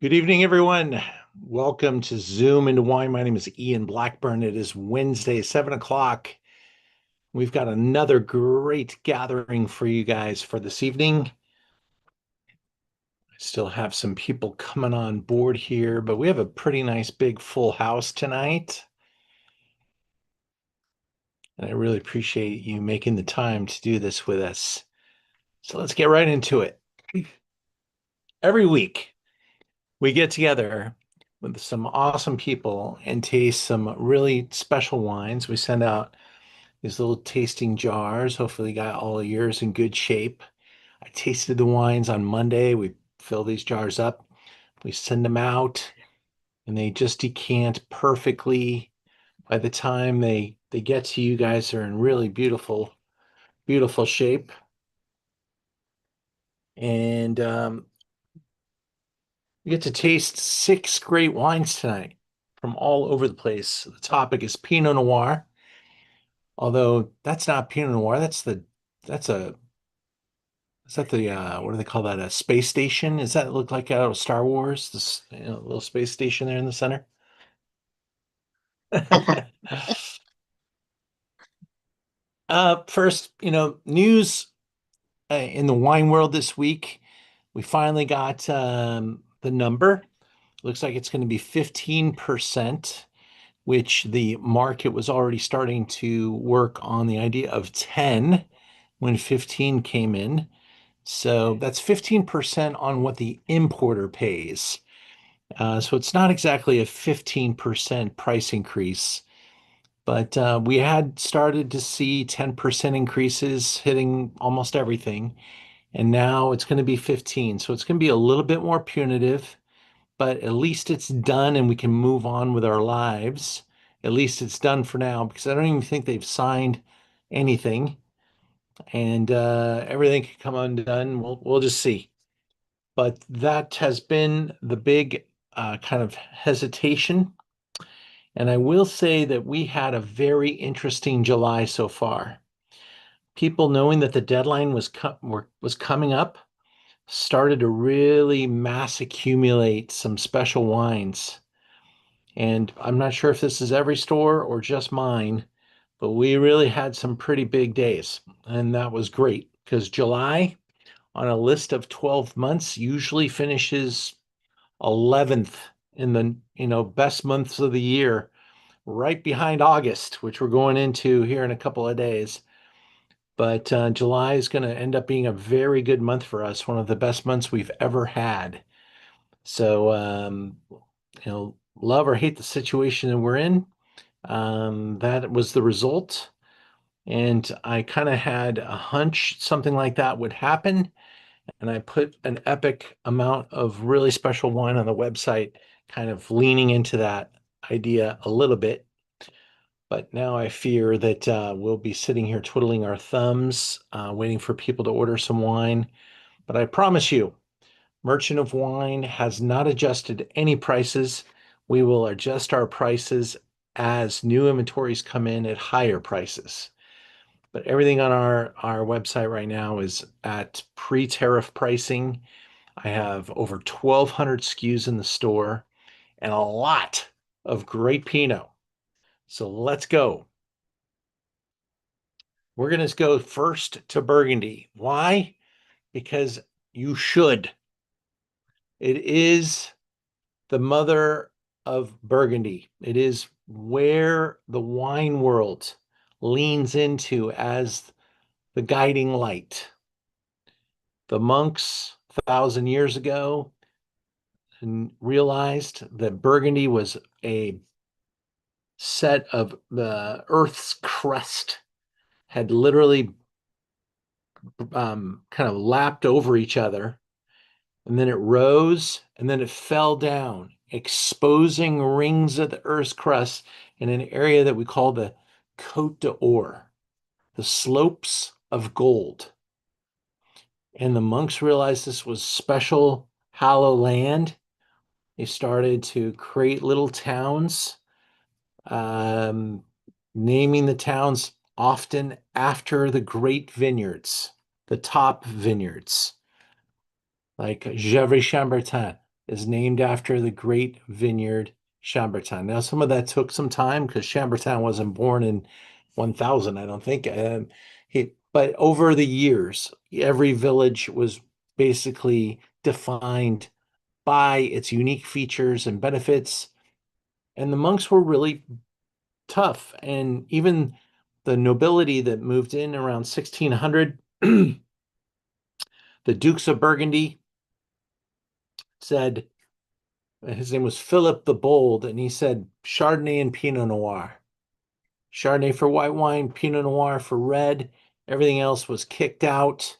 Good evening, everyone. Welcome to Zoom into Wine. My name is Ian Blackburn. It is Wednesday, 7 o'clock. We've got another great gathering for you guys for this evening. I still have some people coming on board here, but we have a pretty nice big full house tonight. And I really appreciate you making the time to do this with us. So let's get right into it. Every week, we get together with some awesome people and taste some really special wines. We send out these little tasting jars. Hopefully, got all of yours in good shape. I tasted the wines on Monday. We fill these jars up, we send them out, and they just decant perfectly. By the time they get to you guys, they're in really beautiful shape. And we get to taste six great wines tonight from all over the place. The topic is Pinot Noir, although that's not Pinot Noir. That's a Is that the what do they call that? A space station? Does that look like out of Star Wars? This little space station there in the center. First, news in the wine world this week. We finally got the number. Looks like it's going to be 15%, which the market was already starting to work on the idea of 10 when 15 came in. So that's 15% on what the importer pays. So it's not exactly a 15% price increase, but we had started to see 10% increases hitting almost everything. And now it's going to be 15. So it's going to be a little bit more punitive, but at least it's done and we can move on with our lives. At least it's done for now because I don't even think they've signed anything, and everything could come undone. We'll just see. But that has been the big kind of hesitation. And I will say that we had a very interesting July so far. People knowing that the deadline was coming up started to really mass accumulate some special wines. And I'm not sure if this is every store or just mine, but we really had some pretty big days. And that was great because July on a list of 12 months usually finishes 11th in the best months of the year, right behind August, which we're going into here in a couple of days. But July is going to end up being a very good month for us, one of the best months we've ever had. So, love or hate the situation that we're in, that was the result. And I kind of had a hunch something like that would happen. And I put an epic amount of really special wine on the website, kind of leaning into that idea a little bit. But now I fear that we'll be sitting here twiddling our thumbs, waiting for people to order some wine. But I promise you, Merchant of Wine has not adjusted any prices. We will adjust our prices as new inventories come in at higher prices. But everything on our website right now is at pre-tariff pricing. I have over 1,200 SKUs in the store and a lot of great Pinot. So let's go. We're going to go first to Burgundy. Why? Because you should. It is the mother of Burgundy. It is where the wine world leans into as the guiding light. The monks 1,000 years ago realized that Burgundy was a set of the Earth's crust had literally kind of lapped over each other, and then it rose, and then it fell down, exposing rings of the Earth's crust in an area that we call the Côte d'Or, the slopes of gold. And the monks realized this was special, hallow land. They started to create little towns, um, naming the towns often after the great vineyards, the top vineyards, like Gevrey Chambertin is named after the great vineyard Chambertin. Now, some of that took some time because Chambertin wasn't born in 1000, I don't think. But over the years, every village was basically defined by its unique features and benefits. And the monks were really tough. And even the nobility that moved in around 1600, the Dukes of Burgundy said, his name was Philip the Bold, and he said Chardonnay and Pinot Noir. Chardonnay for white wine, Pinot Noir for red. Everything else was kicked out,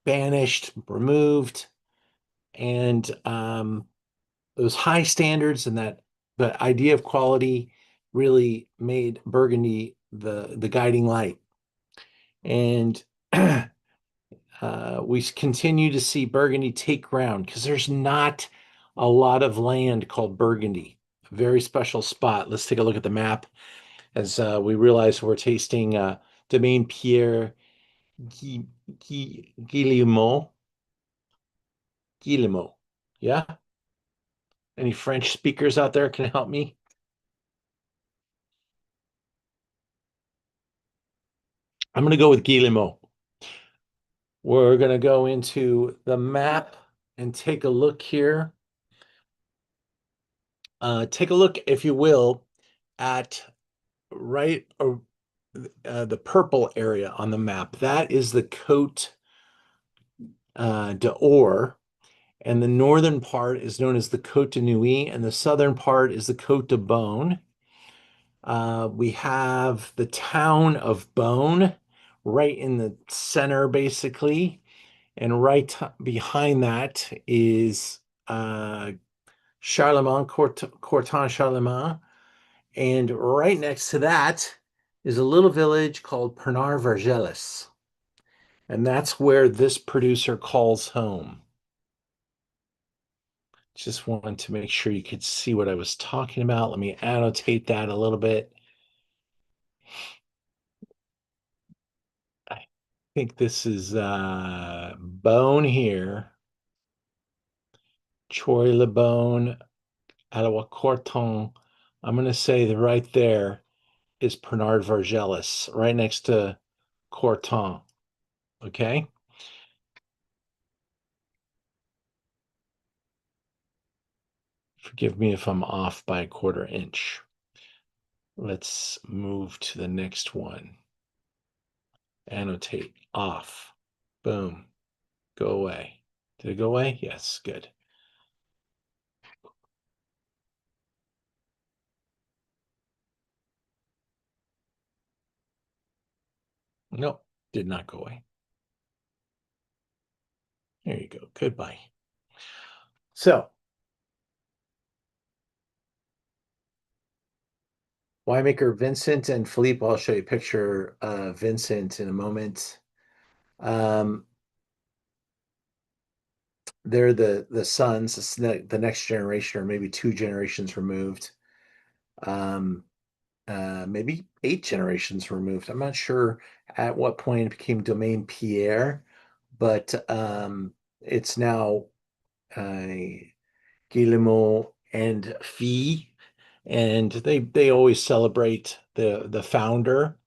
banished, removed. And those high standards and that the idea of quality really made Burgundy the guiding light. And we continue to see Burgundy take ground because there's not a lot of land called Burgundy. A very special spot. Let's take a look at the map as we realize we're tasting Domaine Pierre Guillemot. Guillemot. Yeah? Any French speakers out there can help me? I'm going to go with Guillemot. We're going to go into the map and take a look here. Take a look, if you will, at right the purple area on the map. That is the Côte d'Or, and the northern part is known as the Côte de Nuit, and the southern part is the Côte de Beaune. We have the town of Beaune right in the center, basically, and right behind that is Charlemagne, Courtin Charlemagne, and right next to that is a little village called Pernard Vergellis. And that's where this producer calls home. Just wanted to make sure you could see what I was talking about. Let me annotate that a little bit. I think this is Beaune here. Troy Le Beaune, Ottawa Courton. I'm going to say that right there is Pernard Vergellis, right next to Courton. Okay. Forgive me if I'm off by a quarter inch. Let's move to the next one. Annotate off. Boom. Go away. Did it go away? Yes, good. Nope, did not go away. There you go. Goodbye. So, winemaker Vincent and Philippe, I'll show you a picture of Vincent in a moment. They're the sons, the next generation, or maybe two generations removed. Maybe 8 generations removed. I'm not sure at what point it became Domaine Pierre, but it's now Guillemot and Fille, and they always celebrate the founder,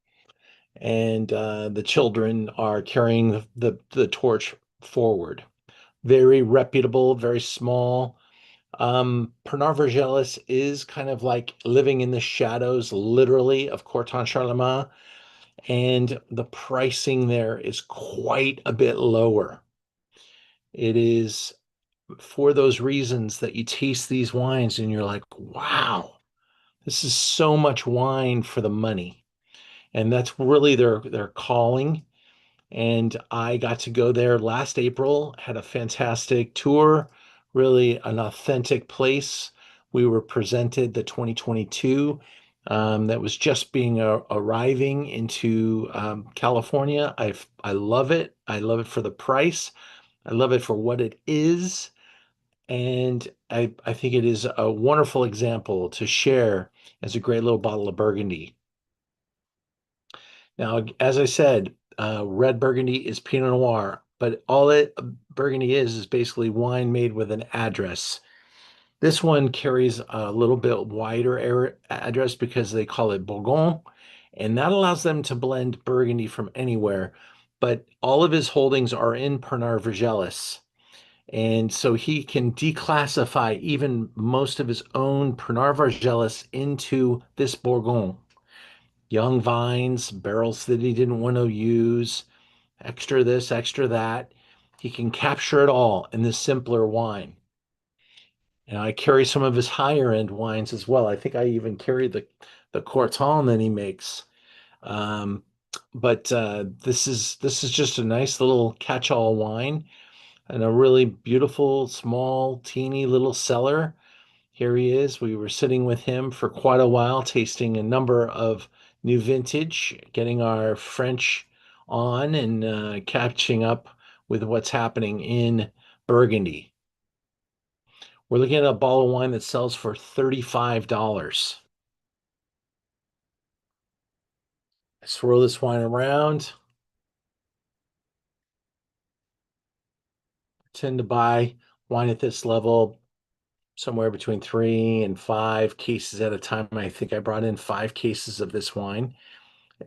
and the children are carrying the torch forward. Very reputable, very small. Pernod Vergellis is kind of like living in the shadows, literally, of Courtin Charlemagne, and the pricing there is quite a bit lower. It is for those reasons that you taste these wines and you're like, wow, this is so much wine for the money. And that's really their calling. And I got to go there last April, had a fantastic tour, really an authentic place. We were presented the 2022 that was just being arriving into California. I love it. I love it for the price. I love it for what it is. And I think it is a wonderful example to share as a great little bottle of Burgundy. Now, as I said, red Burgundy is Pinot Noir, but all Burgundy is basically wine made with an address. This one carries a little bit wider address because they call it Bourgogne, and that allows them to blend Burgundy from anywhere. But all of his holdings are in Pernod Vergellis. And so he can declassify even most of his own Pernod Vergellis into this Bourgogne. Young vines, barrels that he didn't want to use, extra this, extra that. He can capture it all in this simpler wine. And I carry some of his higher end wines as well. I think I even carry the Corton that he makes. Um, but this is just a nice little catch-all wine and a really beautiful, small, teeny little cellar. Here he is. We were sitting with him for quite a while, tasting a number of new vintage, getting our French on and catching up with what's happening in Burgundy. We're looking at a bottle of wine that sells for $35. I swirl this wine around. I tend to buy wine at this level somewhere between 3 and 5 cases at a time. I think I brought in 5 cases of this wine.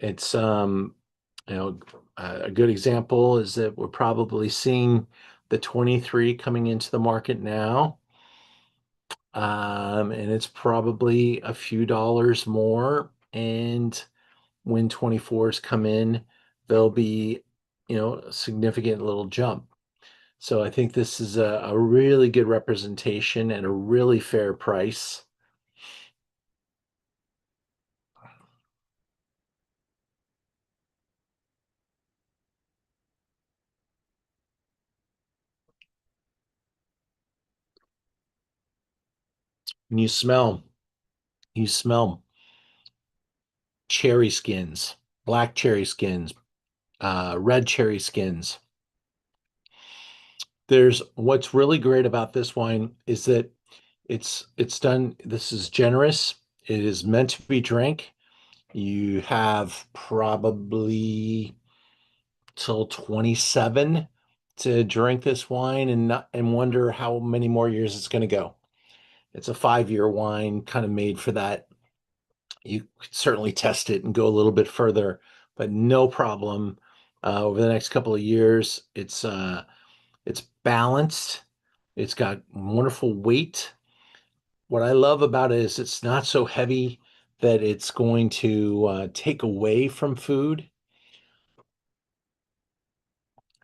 It's you know, a good example is that we're probably seeing the 23 coming into the market now. And it's probably a few dollars more. And when 24s come in, there'll be, a significant little jump. So I think this is a really good representation and a really fair price. And you smell cherry skins, black cherry skins, red cherry skins. There's what's really great about this wine is that it's done. This is generous. It is meant to be drank. You have probably till 27 to drink this wine and wonder how many more years it's going to go. It's a 5-year wine, kind of made for that. You could certainly test it and go a little bit further, but no problem. Over the next couple of years, it's balanced. It's got wonderful weight. What I love about it is it's not so heavy that it's going to take away from food.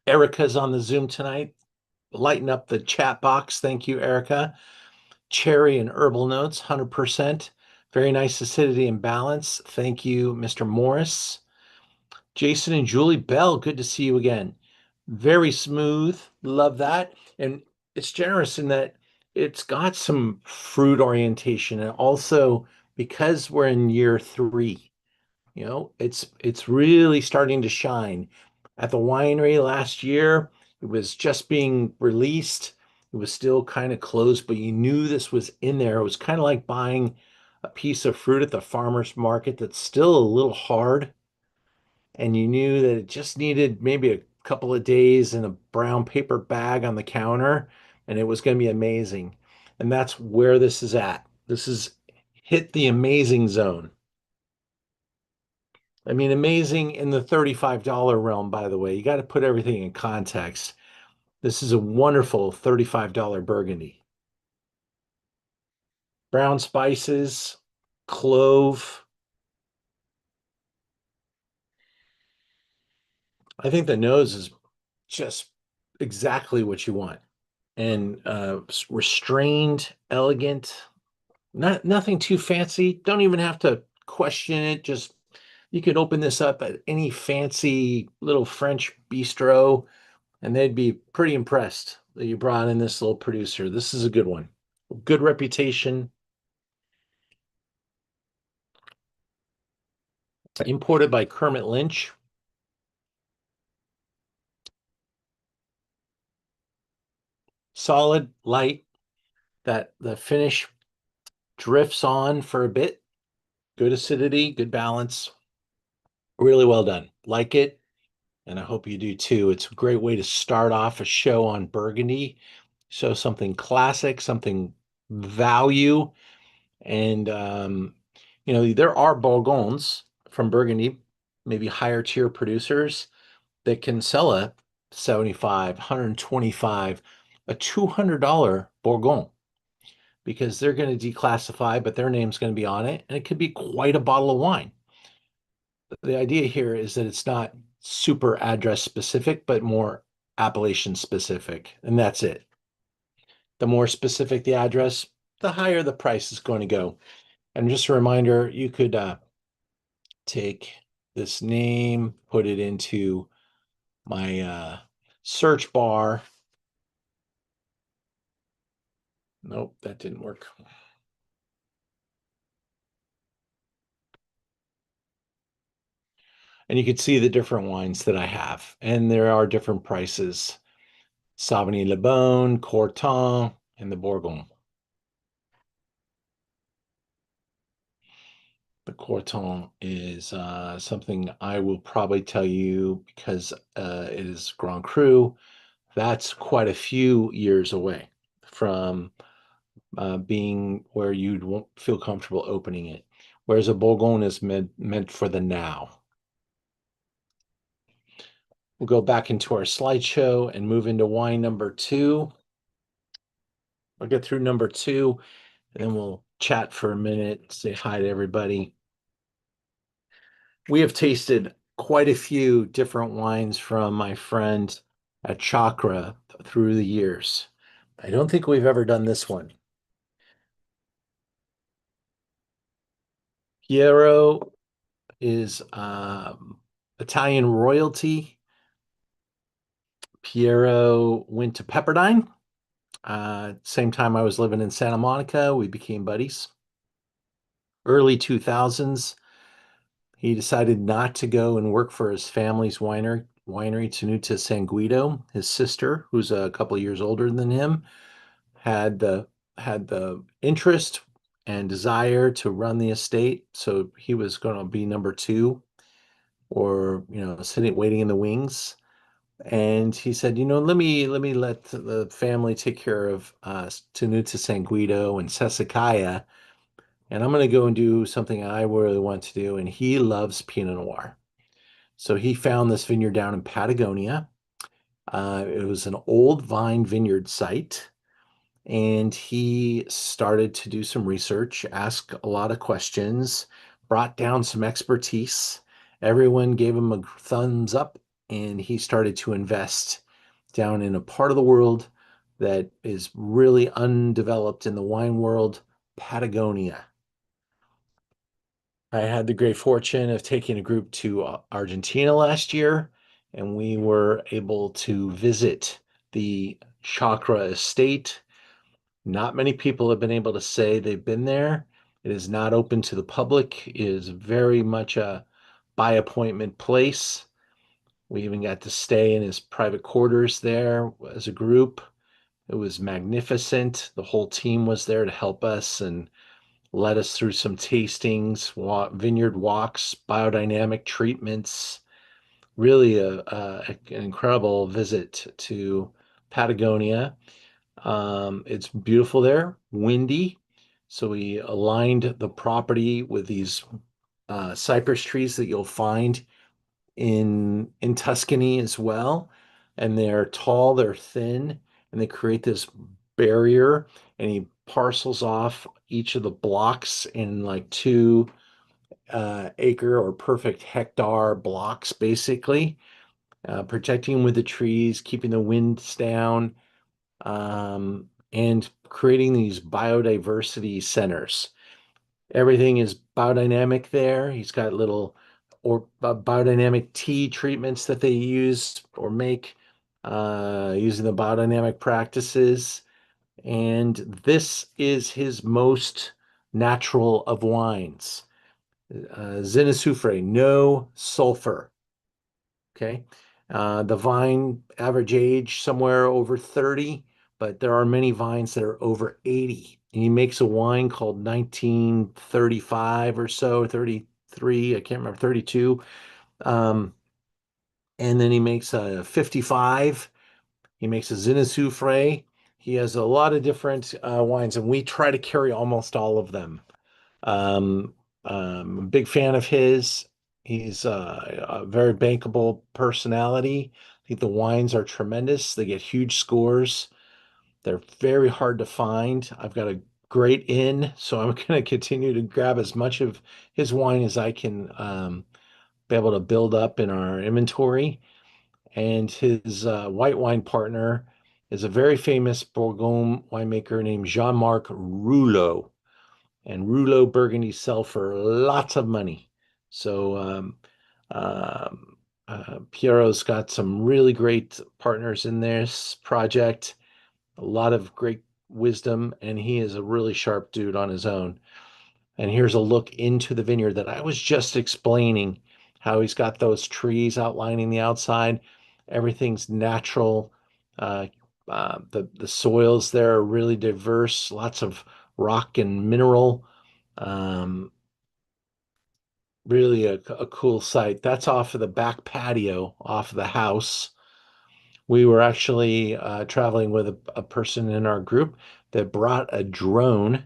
Erica's on the Zoom tonight. Lighten up the chat box. Thank you, Erica. Cherry and herbal notes, 100%. Very nice acidity and balance. Thank you, Mr. Morris. Jason and Julie Bell, good to see you again. Very smooth. Love that. And it's generous in that it's got some fruit orientation. And also, because we're in year 3, it's really starting to shine. At the winery last year, it was just being released. It was still kind of closed, but you knew this was in there. It was kind of like buying a piece of fruit at the farmer's market that's still a little hard, and you knew that it just needed maybe a couple of days in a brown paper bag on the counter, and it was going to be amazing. And that's where this is at. This is hit the amazing zone. I mean, amazing in the $35 realm, by the way. You got to put everything in context. This is a wonderful $35 Burgundy. Brown spices, clove. I think the nose is just exactly what you want. And restrained, elegant, nothing too fancy. Don't even have to question it. Just you could open this up at any fancy little French bistro and they'd be pretty impressed that you brought in this little producer. This is a good one. Good reputation. Imported by Kermit Lynch. Solid, light. That the finish drifts on for a bit. Good acidity, good balance. Really well done. Like it, and I hope you do too. It's a great way to start off a show on Burgundy. Show something classic, something value. And there are Bourgognes from Burgundy, maybe higher tier producers that can sell a 75, 125, a $200 Bourgogne because they're going to declassify, but their name's going to be on it, and it could be quite a bottle of wine. The idea here is that it's not super address specific, but more appellation specific, and that's it. The more specific the address, the higher the price is going to go. And just a reminder, you could take this name, put it into my search bar. Nope, that didn't work. And you can see the different wines that I have, and there are different prices. Sauvignon Le Bon, Corton, and the Bourgogne. The Corton is something I will probably tell you because it is Grand Cru. That's quite a few years away from being where you'd won't feel comfortable opening it. Whereas a Bourgogne is meant for the now. We'll go back into our slideshow and move into wine number two. I'll get through number two, and then we'll chat for a minute, say hi to everybody. We have tasted quite a few different wines from my friend at Chacra through the years. I don't think we've ever done this one. Piero is Italian royalty. Piero went to Pepperdine. Same time I was living in Santa Monica, we became buddies. Early 2000s, he decided not to go and work for his family's winery Tenuta Sanguido. His sister, who's a couple of years older than him, had the interest and desire to run the estate. So he was going to be number two, or sitting waiting in the wings. And he said, let the family take care of Tenuta Sanguido and Sassicaia, and I'm going to go and do something I really want to do. And he loves Pinot Noir. So he found this vineyard down in Patagonia. It was an old vine vineyard site. And he started to do some research, ask a lot of questions, brought down some expertise. Everyone gave him a thumbs up, and he started to invest down in a part of the world that is really undeveloped in the wine world, Patagonia. I had the great fortune of taking a group to Argentina last year, and we were able to visit the Chacra estate. Not many people have been able to say they've been there. It is not open to the public. It is very much a by appointment place. We even got to stay in his private quarters there as a group. It was magnificent. The whole team was there to help us and led us through some tastings, vineyard walks, biodynamic treatments. Really an incredible visit to Patagonia. It's beautiful there, windy. So we aligned the property with these cypress trees that you'll find in Tuscany as well. And they're tall, they're thin, and they create this barrier. And he parcels off each of the blocks in like 2 acre or perfect hectare blocks, basically, protecting with the trees, keeping the winds down, and creating these biodiversity centers. Everything is biodynamic there. He's got little or biodynamic tea treatments that they use or make using the biodynamic practices. And this is his most natural of wines. Azufre, no sulfur. Okay. The vine average age somewhere over 30, but there are many vines that are over 80. And he makes a wine called 1935 or so, 33, I can't remember, 32. Um, and then he makes a 55. He makes a Zinasufre He has a lot of different wines, and we try to carry almost all of them. Um, I'm a big fan of his. He's a very bankable personality. I think the wines are tremendous. They get huge scores. They're very hard to find. I've got a great inn, so I'm going to continue to grab as much of his wine as I can be able to build up in our inventory. And his white wine partner is a very famous Bourgogne winemaker named Jean-Marc Rouleau. And Rouleau Burgundy sell for lots of money. So um, Piero's got some really great partners in this project, a lot of great wisdom, and he is a really sharp dude on his own. And here's a look into the vineyard that I was just explaining, how he's got those trees outlining the outside. Everything's natural. Uh, the soils there are really diverse, lots of rock and mineral. Um, Really a cool site. That's off of the back patio, off of the house. We were actually traveling with a person in our group that brought a drone.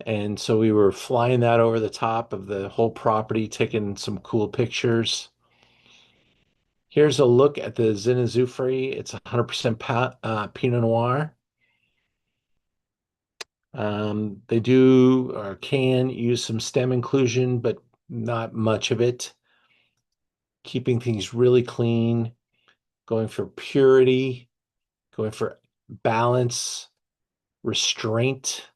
And so we were flying that over the top of the whole property, taking some cool pictures. Here's a look at the Azufre. It's 100% Pinot Noir. They do or can use some stem inclusion, but not much of it. Keeping things really clean, going for purity, going for balance, restraint,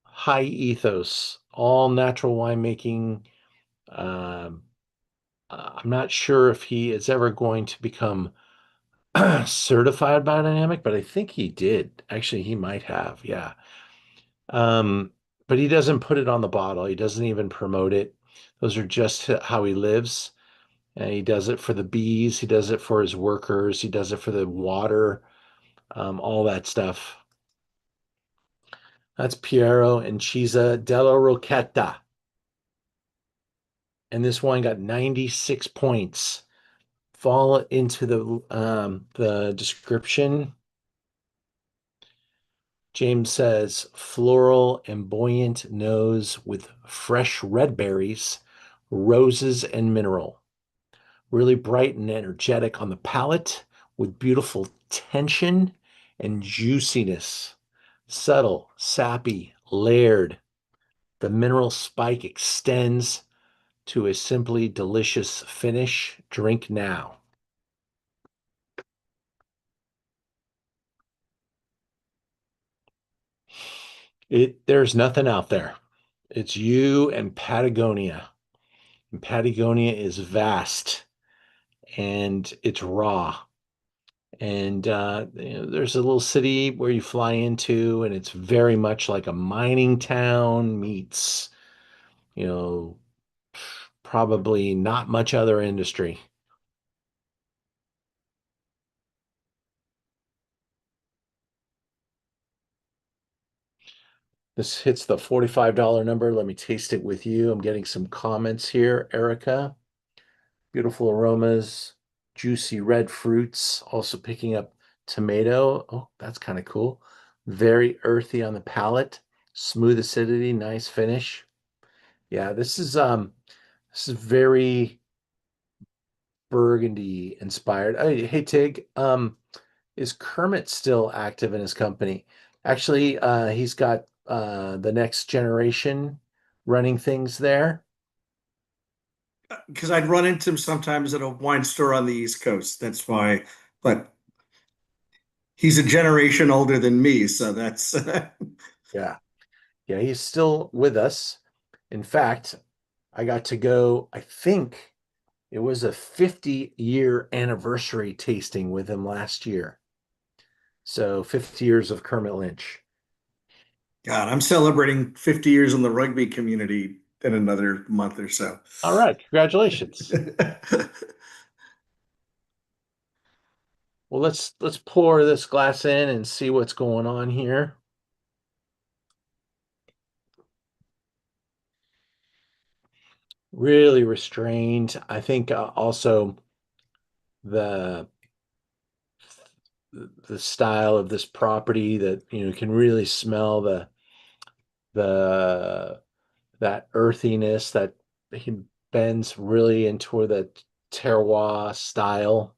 high ethos, all natural winemaking. Um, I'm not sure if he is ever going to become certified biodynamic, but I think he did. Actually, he might have. Yeah. Um, but he doesn't put it on the bottle. He doesn't even promote it. Those are just how he lives. And he does it for the bees. He does it for his workers. He does it for the water, all that stuff. That's Piero and Chiesa della Rocchetta. And this wine got 96 points. Fall into the description. James says floral and buoyant nose with fresh red berries, roses, and mineral. Really bright and energetic on the palate with beautiful tension and juiciness. Subtle, sappy, layered. The mineral spike extends to a simply delicious finish. Drink now. There's nothing out there. It's you and Patagonia. And Patagonia is vast and it's raw. And there's a little city where you fly into, and it's very much like a mining town meets, you know, probably not much other industry. This hits the $45 number. Let me taste it with you. I'm getting some comments here, Erica. Beautiful aromas, juicy red fruits, also picking up tomato. Oh, that's kind of cool. Very earthy on the palate, smooth acidity, nice finish. Yeah, this is very Burgundy inspired. Hey Tig, is Kermit still active in his company? Actually, he's got the next generation running things there. Because I'd run into him sometimes at a wine store on the East Coast. That's why, but he's a generation older than me, so that's Yeah. Yeah, he's still with us. In fact, I got to go, I think it was a 50-year anniversary tasting with him last year. So 50 years of Kermit Lynch. God, I'm celebrating 50 years in the rugby community in another month or so. All right, congratulations. Well, let's pour this glass in and see what's going on here. Really restrained. I think also the the style of this property that you can really smell the that earthiness that he bends really into the terroir style.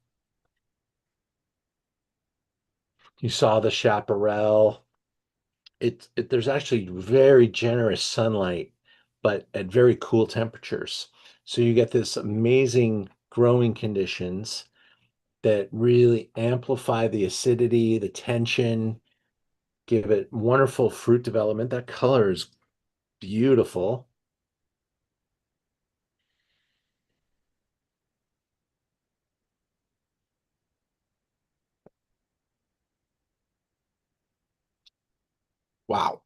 You saw the chaparral. There's actually very generous sunlight, but at very cool temperatures. So you get this amazing growing conditions that really amplify the acidity, the tension, give it wonderful fruit development. That color is beautiful. Wow,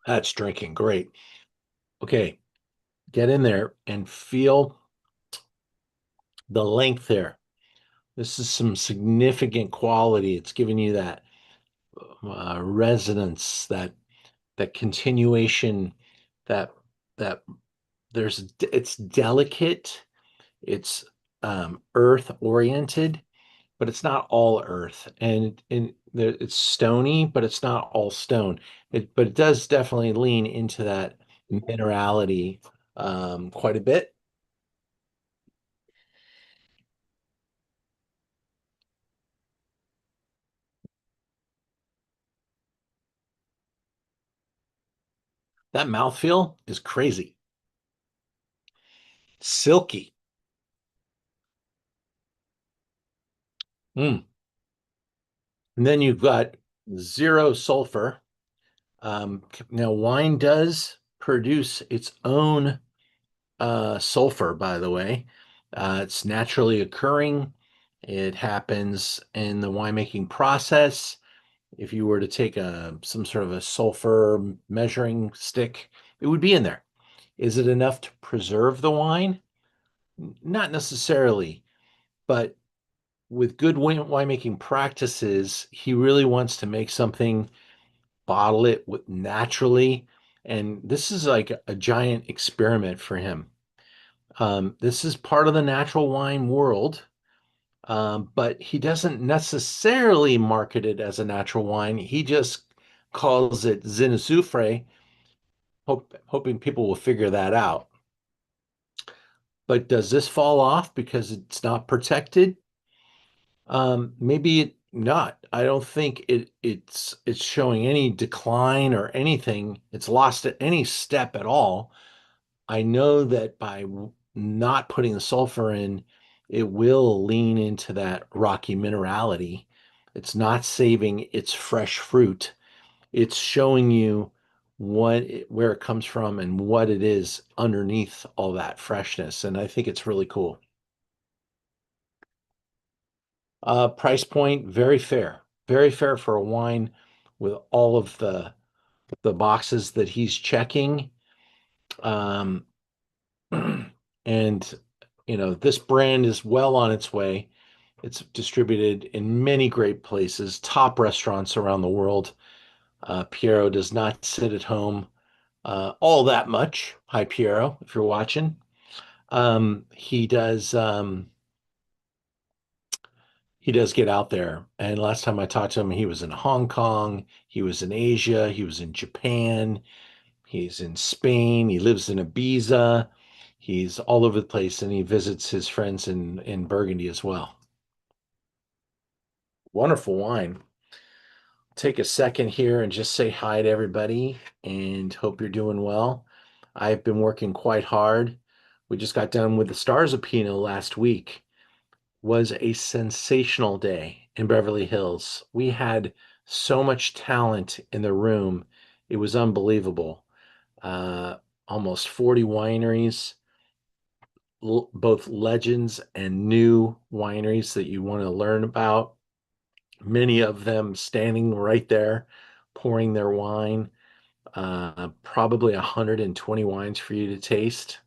that's drinking great. Okay, get in there and feel the length there. This is some significant quality. It's giving you that resonance, that continuation, that that it's delicate, it's earth oriented, but it's not all earth, and it's stony, but it's not all stone. But it does definitely lean into that minerality quite a bit. That mouthfeel is crazy, silky. Mm. And then you've got zero sulfur. Now, wine does produce its own sulfur, by the way. It's naturally occurring. It happens in the winemaking process. If you were to take some sort of a sulfur measuring stick, it would be in there. Is it enough to preserve the wine? Not necessarily, but with good winemaking practices, he really wants to make something, bottle it with naturally, and this is like a giant experiment for him. This is part of the natural wine world, but he doesn't necessarily market it as a natural wine. He just calls it Azufre, hoping people will figure that out. But does this fall off because it's not protected? Maybe not. I don't think it's showing any decline or anything. It's lost at any step at all. I know that by not putting the sulfur in, it will lean into that rocky minerality. It's not saving its fresh fruit. It's showing you where it comes from and what it is underneath all that freshness. And I think it's really cool. Price point, very fair for a wine with all of the boxes that he's checking. Um, and this brand is well on its way. It's distributed in many great places, top restaurants around the world. Piero does not sit at home all that much. Hi, Piero, if you're watching. He does. He does get out there. And last time I talked to him, he was in Hong Kong, he was in Asia, he was in Japan, he's in Spain, he lives in Ibiza, he's all over the place, and he visits his friends in Burgundy as well. Wonderful wine. Take a second here and just say hi to everybody and hope you're doing well. I've been working quite hard. We just got done with the Stars of Pinot last week. Was a sensational day in Beverly Hills. We had so much talent in the room. It was unbelievable. Uh, Almost 40 wineries, both legends and new wineries that you want to learn about. Many of them standing right there, pouring their wine. Probably 120 wines for you to taste.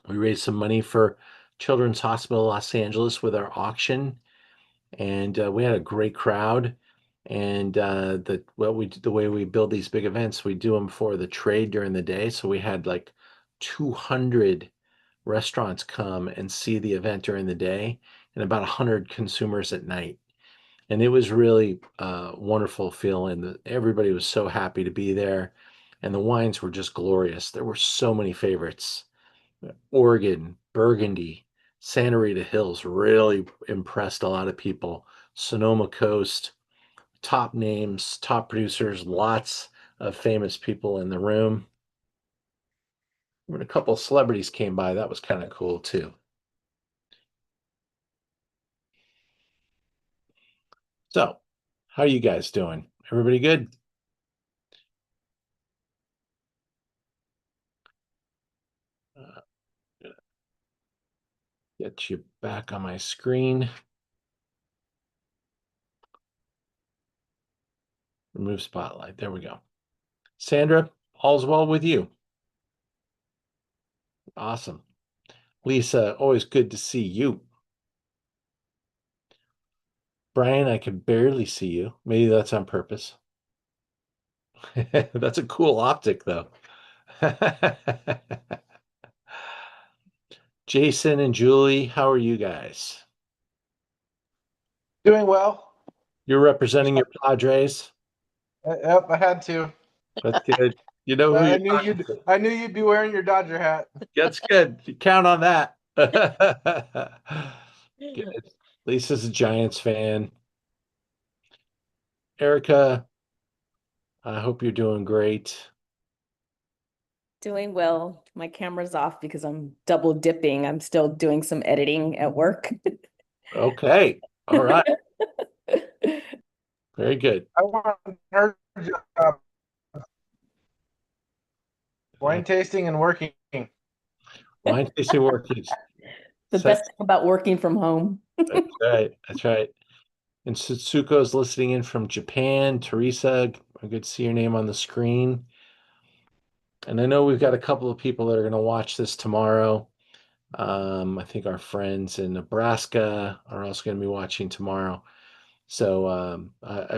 We raised some money for Children's Hospital Los Angeles with our auction, and we had a great crowd. And the way we build these big events, we do them for the trade during the day. So we had like 200 restaurants come and see the event during the day, and about 100 consumers at night. And it was really wonderful feeling. Everybody was so happy to be there, and the wines were just glorious. There were so many favorites. Oregon, Burgundy, Santa Rita Hills really impressed a lot of people. Sonoma Coast, top names, top producers, lots of famous people in the room. When a couple of celebrities came by, that was kind of cool too. So, how are you guys doing? Everybody good? Uh, get you back on my screen. Remove spotlight. There we go. Sandra, all's well with you. Awesome. Lisa, always good to see you. Brian, I can barely see you. Maybe that's on purpose. That's a cool optic, though. Jason and Julie, how are you guys? Doing well. You're representing your Padres. Yep, I had to. That's good. You know who I you're knew talking you'd. to. I knew you'd be wearing your Dodger hat. That's good. You count on that. Good. Lisa's a Giants fan. Erica, I hope you're doing great. Doing well. My camera's off because I'm double dipping. I'm still doing some editing at work. Okay. All right. Very good. I want her job. Wine tasting and working. Wine tasting workings. The best thing about working from home. That's right. That's right. And Satsuko's listening in from Japan. Teresa, good to see your name on the screen. And I know we've got a couple of people that are going to watch this tomorrow. I think our friends in Nebraska are also going to be watching tomorrow. So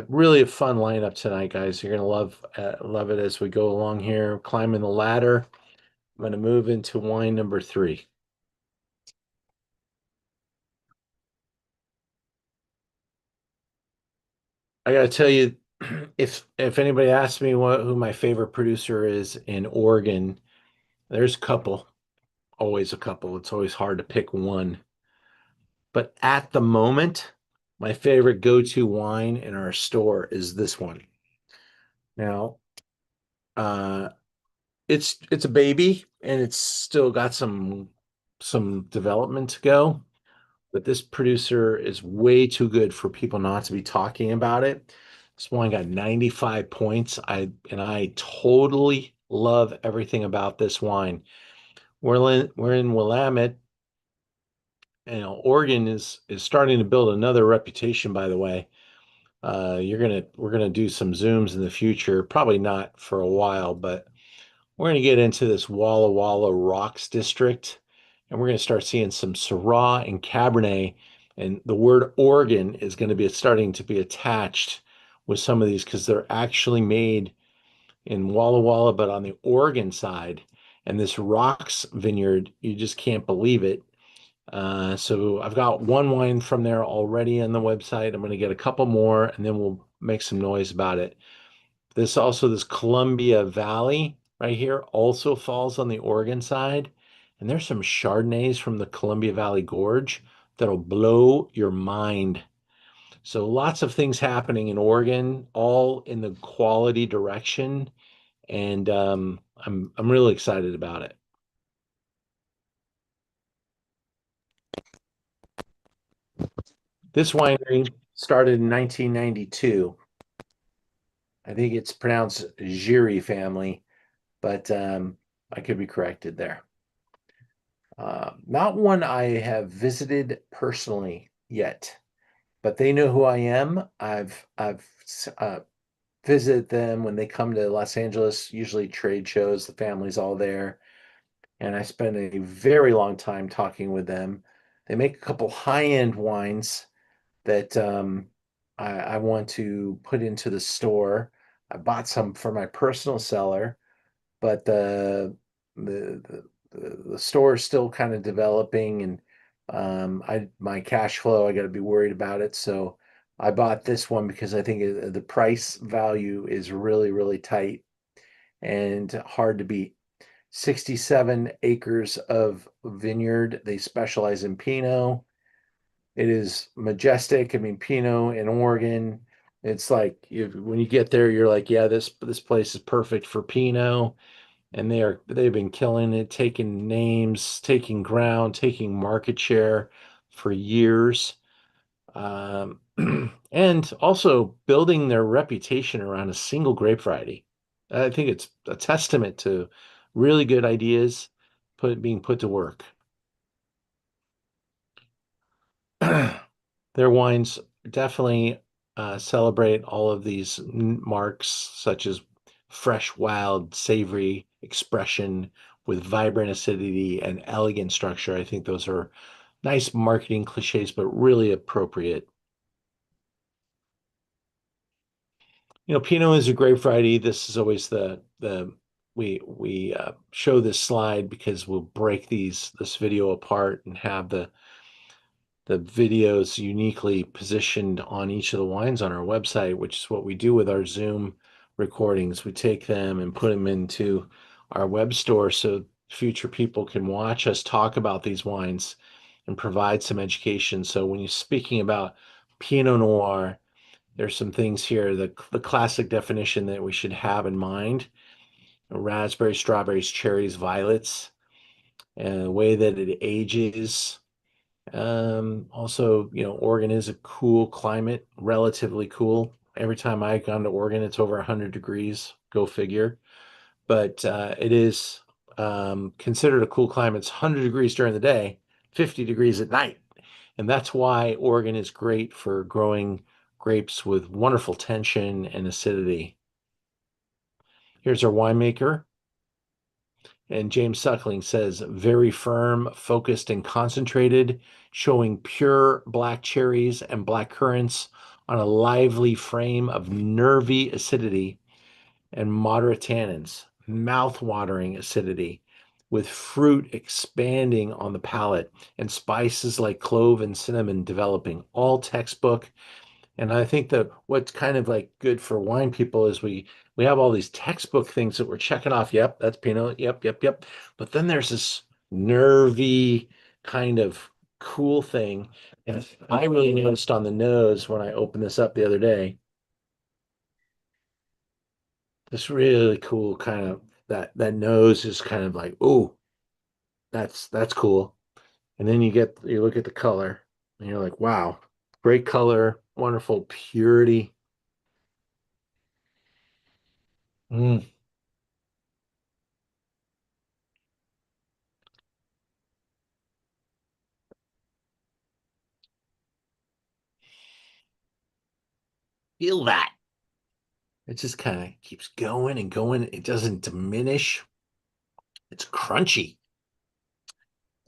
really a fun lineup tonight, guys. You're going to love it as we go along here, climbing the ladder. I'm going to move into wine number 3. I got to tell you, if anybody asks me who my favorite producer is in Oregon, there's a couple, always a couple. It's always hard to pick one. But at the moment, my favorite go-to wine in our store is this one. Now, uh, it's a baby and it's still got some development to go, but this producer is way too good for people not to be talking about it. This wine got 95 points. I totally love everything about this wine. We're in Willamette. Oregon is starting to build another reputation, by the way. We're gonna do some zooms in the future, probably not for a while, but we're gonna get into this Walla Walla Rocks district, and we're gonna start seeing some Syrah and Cabernet, and the word Oregon is gonna be starting to be attached with some of these because they're actually made in Walla Walla, but on the Oregon side. And this Rocks vineyard, you just can't believe it. So I've got one wine from there already on the website. I'm going to get a couple more and then we'll make some noise about it. This Columbia Valley right here also falls on the Oregon side. And there's some Chardonnays from the Columbia Valley Gorge that'll blow your mind. So lots of things happening in Oregon, all in the quality direction. And I'm really excited about it. This winery started in 1992. I think it's pronounced Giri family, but I could be corrected there. Not one I have visited personally yet, but they know who I am. I've visited them when they come to Los Angeles, usually trade shows. The family's all there, and I spend a very long time talking with them. They make a couple high-end wines that I want to put into the store. I bought some for my personal cellar, but the the store is still kind of developing, and my cash flow, I got to be worried about it. So I bought this one because I think the price value is really, really tight and hard to beat. 67 acres of vineyard. They specialize in Pinot. It is majestic. I mean, Pinot in Oregon. It's like when you get there, you're like, yeah, this place is perfect for Pinot. And they've been killing it, taking names, taking ground, taking market share for years. Um, and also building their reputation around a single grape variety. I think it's a testament to really good ideas being put to work. Their wines definitely celebrate all of these marks, such as fresh, wild, savory expression with vibrant acidity and elegant structure. I think those are nice marketing cliches, but really appropriate. Pinot is a grape variety. This is always we show this slide because we'll break this video apart and have the videos uniquely positioned on each of the wines on our website, which is what we do with our Zoom recordings. We take them and put them into our web store so future people can watch us talk about these wines and provide some education. So when you're speaking about Pinot Noir, there's some things here, the classic definition that we should have in mind: raspberries, strawberries, cherries, violets, and the way that it ages. Also, Oregon is a cool climate, relatively cool. Every time I've gone to Oregon, it's over 100 degrees, go figure. But it is considered a cool climate. It's 100 degrees during the day, 50 degrees at night. And that's why Oregon is great for growing grapes with wonderful tension and acidity. Here's our winemaker. And James Suckling says, very firm, focused, and concentrated, showing pure black cherries and black currants on a lively frame of nervy acidity and moderate tannins, mouth-watering acidity, with fruit expanding on the palate and spices like clove and cinnamon developing, all textbook. And I think that what's kind of like good for wine people is we have all these textbook things that we're checking off. Yep, that's Pinot. Yep, yep, yep. But then there's this nervy kind of cool thing. And I really noticed on the nose when I opened this up the other day, this really cool kind of that nose is kind of like, oh, that's cool. And then you look at the color and you're like, wow, great color, wonderful purity. Mm. Feel that. It just kind of keeps going and going. It doesn't diminish. It's crunchy.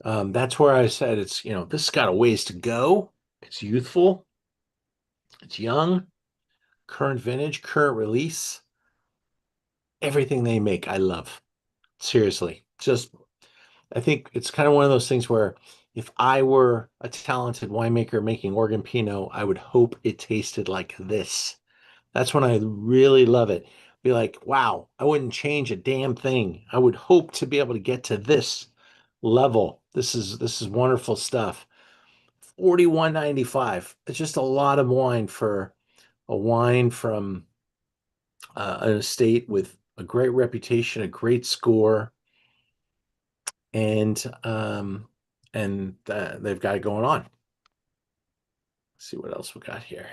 That's where I said this has got a ways to go. It's youthful. It's young. Current vintage, current release. Everything they make, I love. Seriously. I think it's kind of one of those things where if I were a talented winemaker making Oregon Pinot, I would hope it tasted like this. That's when I really love it. Be like, wow, I wouldn't change a damn thing. I would hope to be able to get to this level. This is wonderful stuff. 41.95. It's just a lot of wine for a wine from an estate with a great reputation, a great score, and they've got it going on. Let's see what else we got here.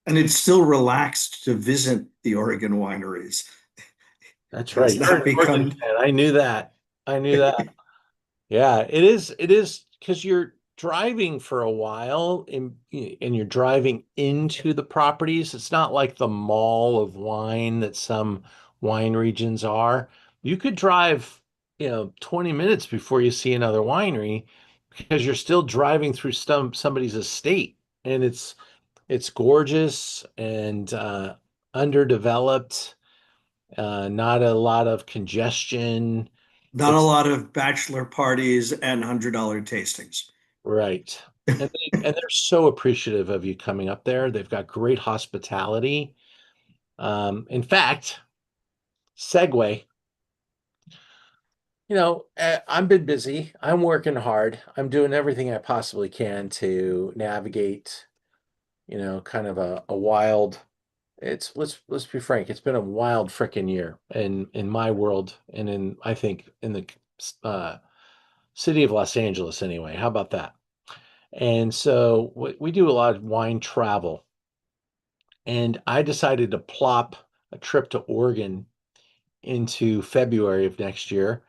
And it's still relaxed to visit the Oregon wineries. That's right. It's not become. I knew that. I knew that. Yeah, it is. It is because you're driving for a while and you're driving into the properties. It's not like the mall of wine that some wine regions are. You could drive, 20 minutes before you see another winery because you're still driving through somebody's estate, and it's gorgeous and underdeveloped. Not a lot of congestion. Not a lot of bachelor parties and $100 tastings. Right. and they're so appreciative of you coming up there. They've got great hospitality. In fact, segue, I've been busy. I'm working hard. I'm doing everything I possibly can to navigate, kind of a wild. Let's be frank. It's been a wild frickin' year in my world, and I think in the uh, city of Los Angeles anyway. How about that? And so we do a lot of wine travel, and I decided to plop a trip to Oregon into February of next year.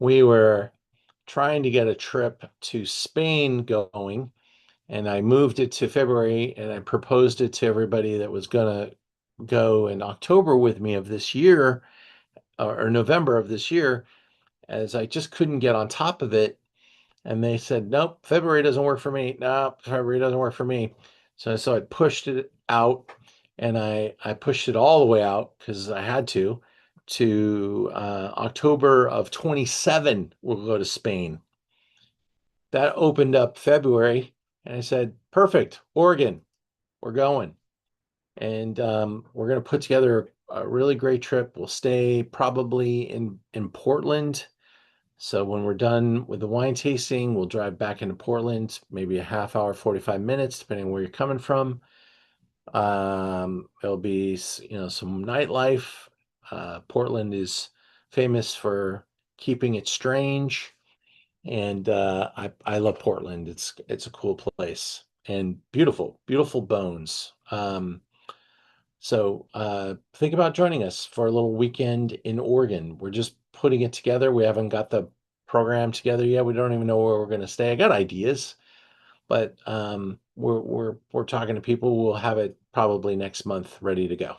We were trying to get a trip to Spain going, and I moved it to February, and I proposed it to everybody that was going to go in October with me of this year, or November of this year, as I just couldn't get on top of it. And they said, nope, February doesn't work for me. No, February doesn't work for me. So I pushed it out, and I pushed it all the way out because I had to October of 27. We'll go to Spain. That opened up February, and I said, perfect, Oregon, we're going. And we're going to put together a really great trip. We'll stay probably in Portland. So when we're done with the wine tasting, we'll drive back into Portland, maybe a half hour, 45 minutes, depending on where you're coming from. There'll be, some nightlife. Portland is famous for keeping it strange. And I love Portland. It's a cool place and beautiful, beautiful bones. So think about joining us for a little weekend in Oregon. We're just putting it together. We haven't got the program together yet. We don't even know where we're going to stay. I got ideas, but we're talking to people. We'll have it probably next month ready to go.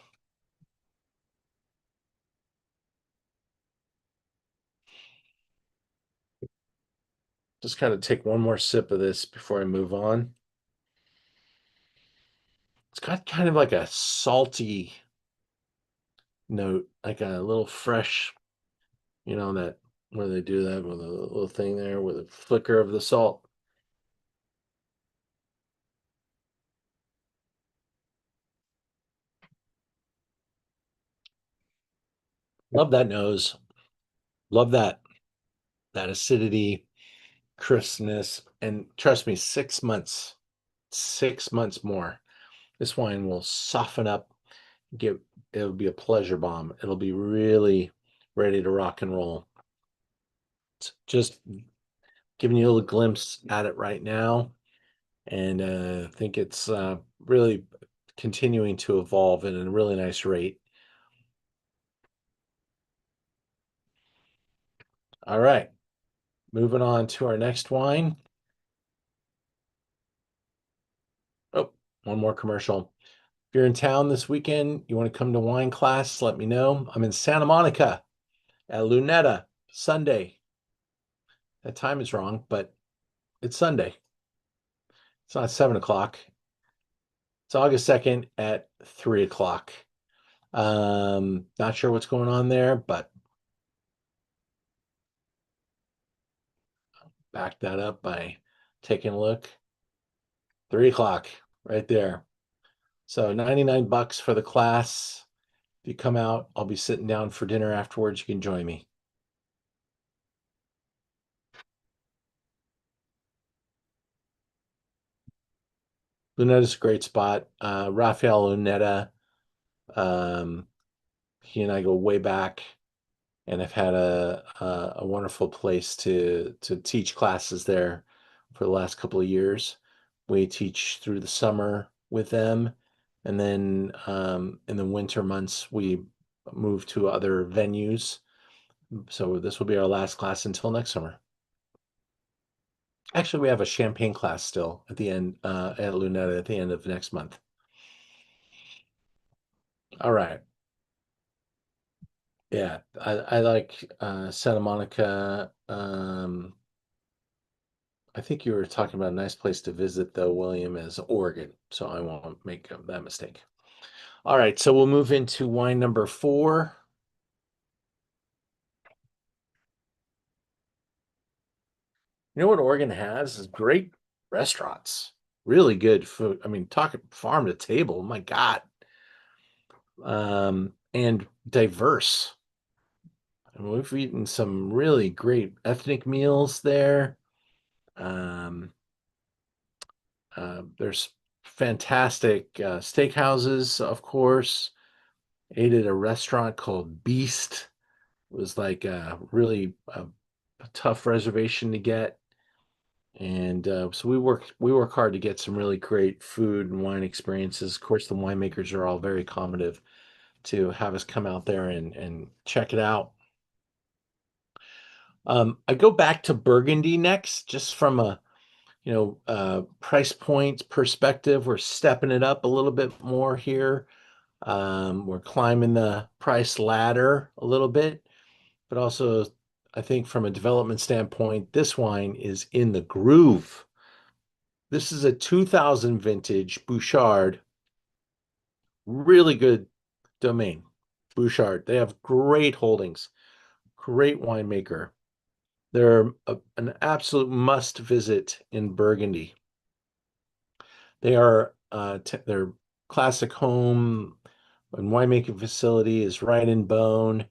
Just kind of take one more sip of this before I move on. It's got kind of like a salty note, like a little fresh, that where they do that with a little thing there with a flicker of the salt. Love that nose. Love that acidity, crispness, and trust me, 6 months more. This wine will soften up, it'll be a pleasure bomb. It'll be really ready to rock and roll. It's just giving you a little glimpse at it right now. And I think it's really continuing to evolve at a really nice rate. All right, moving on to our next wine. Oh, one more commercial. If you're in town this weekend, you want to come to wine class, let me know. I'm in Santa Monica at Lunetta Sunday. That time is wrong, but it's Sunday. It's not 7 o'clock. It's August 2nd at 3 o'clock. Not sure what's going on there, but back that up by taking a look. 3 o'clock right there. So $99 for the class. If you come out, I'll be sitting down for dinner afterwards. You can join me. Lunetta's a great spot. Rafael Lunetta, he and I go way back, and I've had a wonderful place to teach classes there for the last couple of years. We teach through the summer with them, and then in the winter months we move to other venues. So this will be our last class until next summer. Actually, we have a champagne class still at the end at Lunetta at the end of next month. All right. Yeah, I like Santa Monica. I think you were talking about a nice place to visit, though, William, is Oregon. So I won't make that mistake. All right, so we'll move into wine number 4. You know what Oregon has is great restaurants, really good food. I mean, talking farm to table, my God. And diverse. I mean, we've eaten some really great ethnic meals there. Um, there's fantastic steakhouses, of course. Ate at a restaurant called Beast. It was like really a tough reservation to get. And so we work hard to get some really great food and wine experiences. Of course, the winemakers are all very accommodative to have us come out there and check it out. I go back to Burgundy next, just from a price point perspective. We're stepping it up a little bit more here. We're climbing the price ladder a little bit, but also I think from a development standpoint, this wine is in the groove. This is a 2000 vintage Bouchard, really good Domaine. Bouchard. They have great holdings, great winemaker. They're an absolute must visit in Burgundy. They are their classic home and winemaking facility is right in Beaune.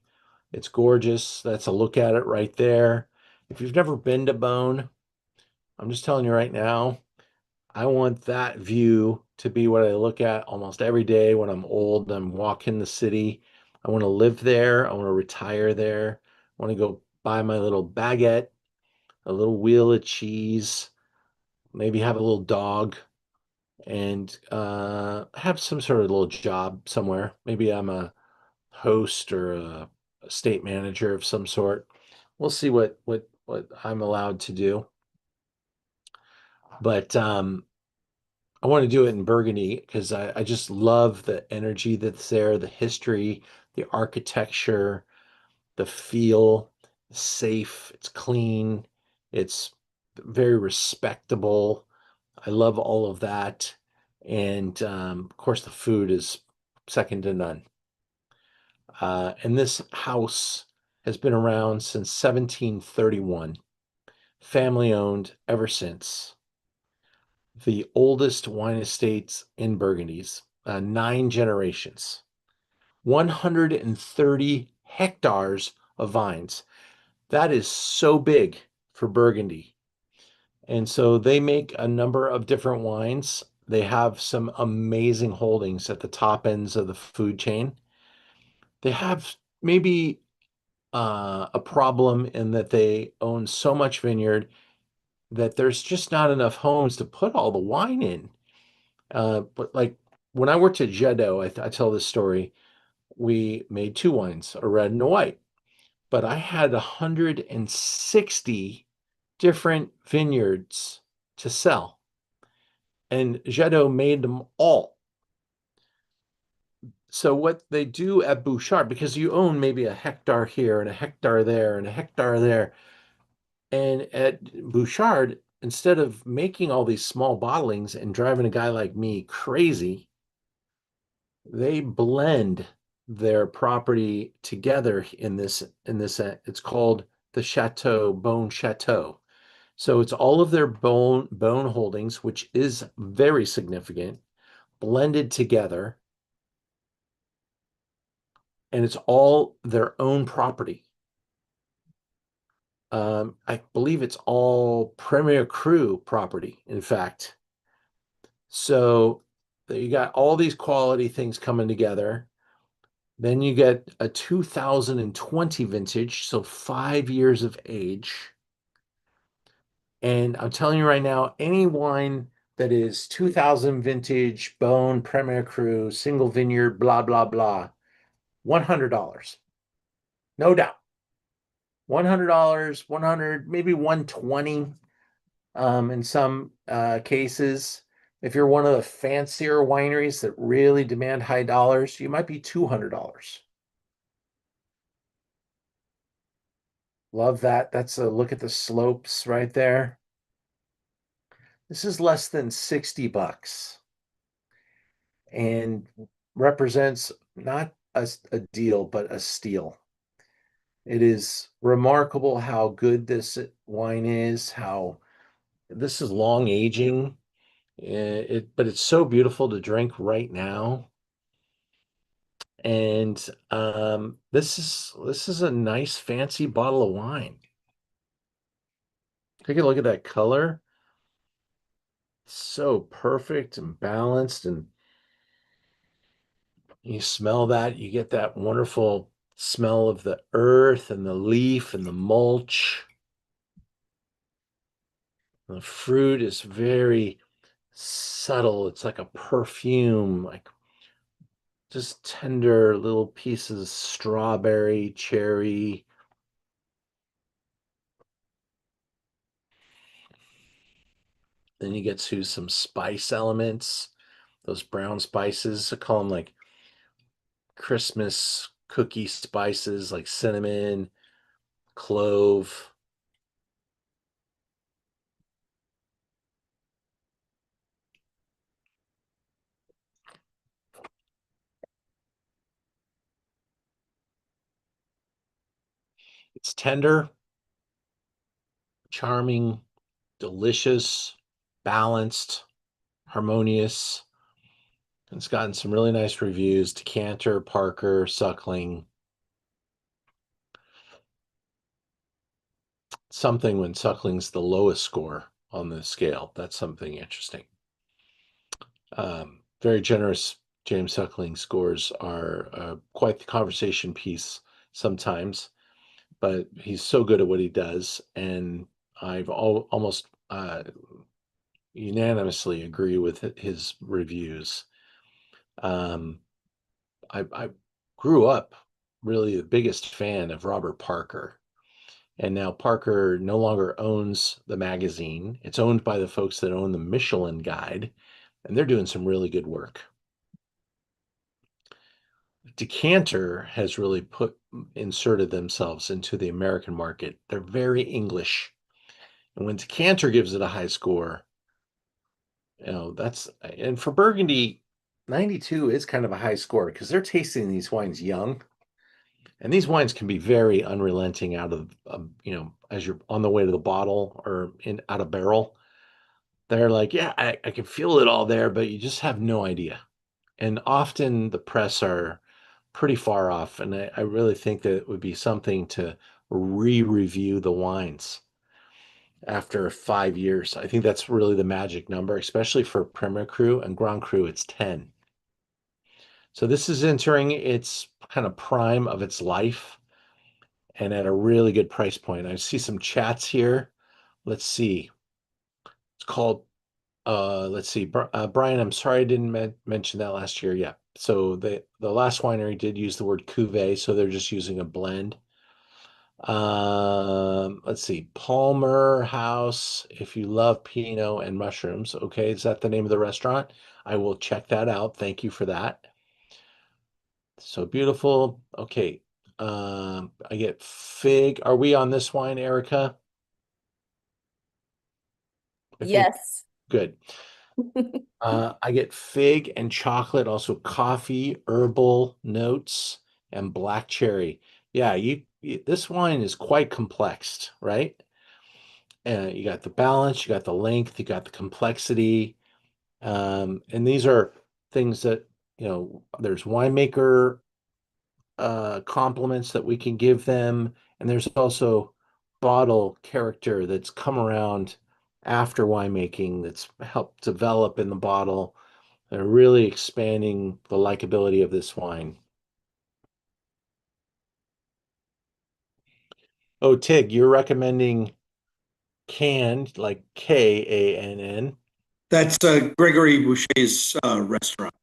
It's gorgeous. That's a look at it right there. If you've never been to Beaune, I'm just telling you right now, I want that view to be what I look at almost every day when I'm old. I'm walking the city. I want to live there. I want to retire there. I want to go buy my little baguette, a little wheel of cheese, maybe have a little dog, and have some sort of little job somewhere. Maybe I'm a host or a estate manager of some sort. We'll see what I'm allowed to do. But I want to do it in Burgundy because I just love the energy that's there, the history, the architecture, the feel, safe, it's clean, it's very respectable. I love all of that. And of course, the food is second to none. And this house has been around since 1731, family owned ever since. The oldest wine estates in Burgundy's, 9 generations, 130 hectares of vines. That is so big for Burgundy. And so they make a number of different wines. They have some amazing holdings at the top ends of the food chain. They have maybe a problem in that they own so much vineyard that there's just not enough homes to put all the wine in. But like when I worked at Jadot, I tell this story. We made 2 wines, a red and a white, but I had 160 different vineyards to sell, and Jadot made them all. So what they do at Bouchard, because you own maybe a hectare here and a hectare there and a hectare there, and at Bouchard, instead of making all these small bottlings and driving a guy like me crazy, they blend their property together in this it's called the Chateau, Beaune Chateau. So it's all of their Beaune holdings, which is very significant, blended together, and it's all their own property. I believe it's all Premier Cru property, in fact. So you got all these quality things coming together. Then you get a 2020 vintage, so 5 years of age. And I'm telling you right now, any wine that is 2000 vintage, Beaune, Premier Cru, single vineyard, blah, blah, blah, $100. No doubt. $100, 100, maybe 120 in some cases. If you're one of the fancier wineries that really demand high dollars, you might be $200. Love that. That's a look at the slopes right there. This is less than $60 and represents not a deal, but a steal. It is remarkable how good this wine is, how This is long aging. But it's so beautiful to drink right now. And this is a nice fancy bottle of wine. Take a look at that color. So perfect and balanced, and you smell that, you get that wonderful smell of the earth and the leaf and the mulch. The fruit is very subtle. It's like a perfume, like just tender little pieces, strawberry, cherry. Then you get to some spice elements, those brown spices. I call them like Christmas cookie spices, like cinnamon, clove. It's tender, charming, delicious, balanced, harmonious. It's gotten some really nice reviews. Decanter, Parker, Suckling. Something when Suckling's the lowest score on the scale. That's something interesting. Very generous. James Suckling scores are quite the conversation piece sometimes, but he's so good at what he does, and I've almost unanimously agree with his reviews. I grew up really the biggest fan of Robert Parker, and now Parker no longer owns the magazine. It's owned by the folks that own the Michelin Guide, and they're doing some really good work. Decanter has really inserted themselves into the American market. They're very English. And when Decanter gives it a high score, and for Burgundy, 92 is kind of a high score because they're tasting these wines young. And these wines can be very unrelenting out of, as you're on the way to the bottle or out of barrel. They're like, yeah, I can feel it all there, but you just have no idea. And often the press are pretty far off. And I really think that it would be something to re-review the wines after 5 years. I think that's really the magic number, especially for Premier Cru and Grand Cru, it's 10. So this is entering its kind of prime of its life and at a really good price point. I see some chats here. Let's see. It's called, let's see. Brian, I'm sorry I didn't mention that last year. Yeah. So the last winery did use the word Cuvée, so they're just using a blend. Let's see. Palmer House, if you love Pinot and mushrooms. Okay, is that the name of the restaurant? I will check that out. Thank you for that. So beautiful. Okay. I get fig. Are we on this wine, Erica? I think Yes. good. I get fig and chocolate, also coffee, herbal notes, and black cherry. Yeah, this wine is quite complex, right? You got the balance, you got the length, you got the complexity. And these are things that, there's winemaker compliments that we can give them. And there's also bottle character that's come around after winemaking that's helped develop in the bottle and really expanding the likability of this wine. Oh, Tig, you're recommending canned, like Kann. That's Gregory Boucher's restaurant.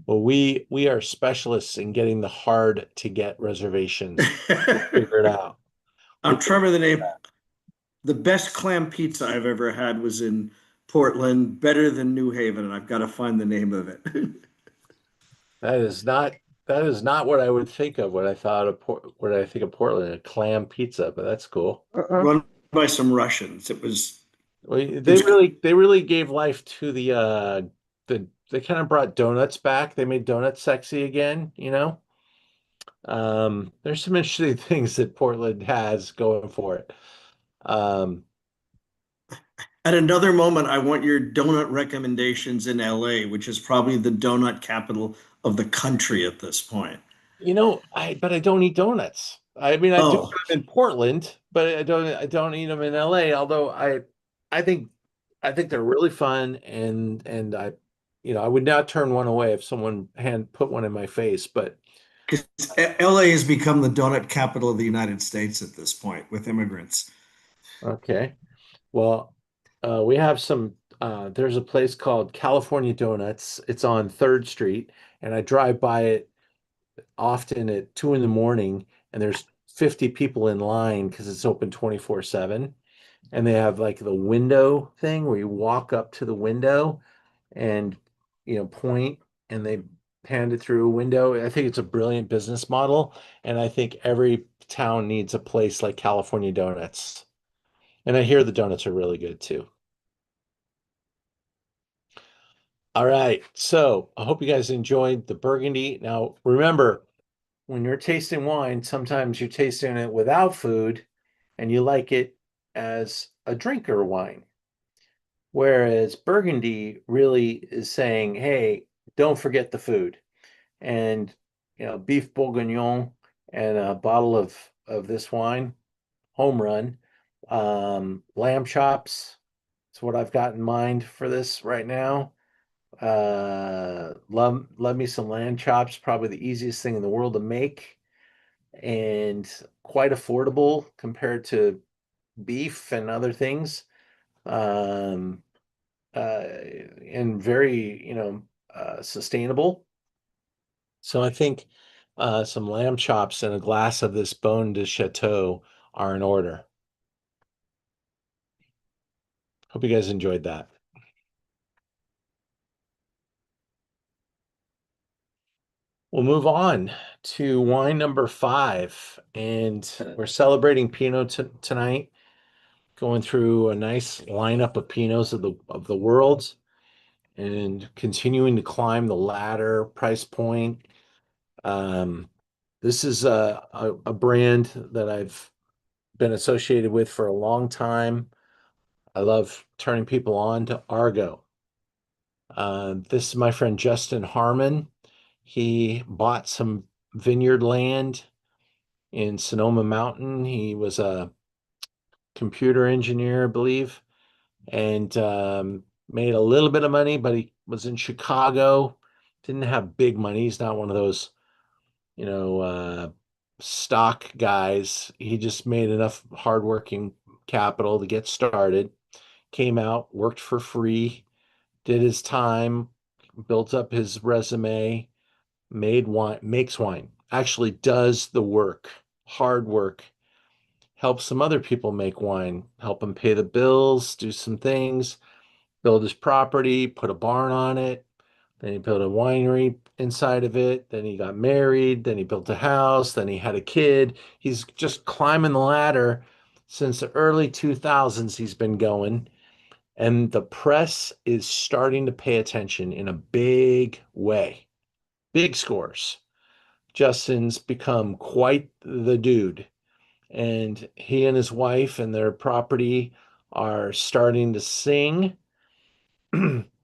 Well, we are specialists in getting the hard to get reservations. We'll figure it out. I'm trying to remember the name. The best clam pizza I've ever had was in Portland, better than New Haven, and I've got to find the name of it. That is not what I would think of when I thought of when I think of Portland, a clam pizza, but that's cool. Run by some Russians. Well, It was they really gave life to they kind of brought donuts back. They made donuts sexy again, There's some interesting things that Portland has going for it. At another moment, I want your donut recommendations in LA, which is probably the donut capital of the country at this point. But I don't eat donuts. I mean, I do Oh, in Portland, but I don't eat them in LA. Although I think I think they're really fun, and I would not turn one away if someone hand put one in my face. But because LA has become the donut capital of the United States at this point with immigrants. okay, well, we have some. There's a place called California Donuts. It's on Third Street, and I drive by it often at 2 in the morning, and there's 50 people in line because it's open 24/7. And they have like the window thing where you walk up to the window and point, and they hand it through a window. I think it's a brilliant business model, and I think every town needs a place like California Donuts. And I hear the donuts are really good too. All right, so I hope you guys enjoyed the Burgundy. Now, remember, when you're tasting wine, sometimes you're tasting it without food and you like it as a drinker wine. Whereas Burgundy really is saying, hey, don't forget the food. And, beef bourguignon and a bottle of this wine, home run. Lamb chops. It's what I've got in mind for this right now. Love me some lamb chops, probably the easiest thing in the world to make and quite affordable compared to beef and other things. Um, and very, sustainable. So I think some lamb chops and a glass of this Beaune de Château are in order. Hope you guys enjoyed that. We'll move on to wine number 5, and we're celebrating Pinot tonight, going through a nice lineup of Pinots of the world and continuing to climb the ladder price point. Um, this is a brand that I've been associated with for a long time. I love turning people on to Argot. This is my friend Justin Harmon. He bought some vineyard land in Sonoma Mountain. He was a computer engineer, I believe, and made a little bit of money, but he was in Chicago. Didn't have big money. He's not one of those, you know, uh, stock guys. He just made enough hardworking capital to get started. Came out, worked for free, did his time, built up his resume, made wine, makes wine, actually does the work, hard work, help some other people make wine, help him pay the bills, do some things, build his property, put a barn on it. Then he built a winery inside of it. Then he got married. Then he built a house. Then he had a kid. He's just climbing the ladder since the early 2000s. He's been going. And the press is starting to pay attention in a big way. Big scores. Justin's become quite the dude. And he and his wife and their property are starting to sing.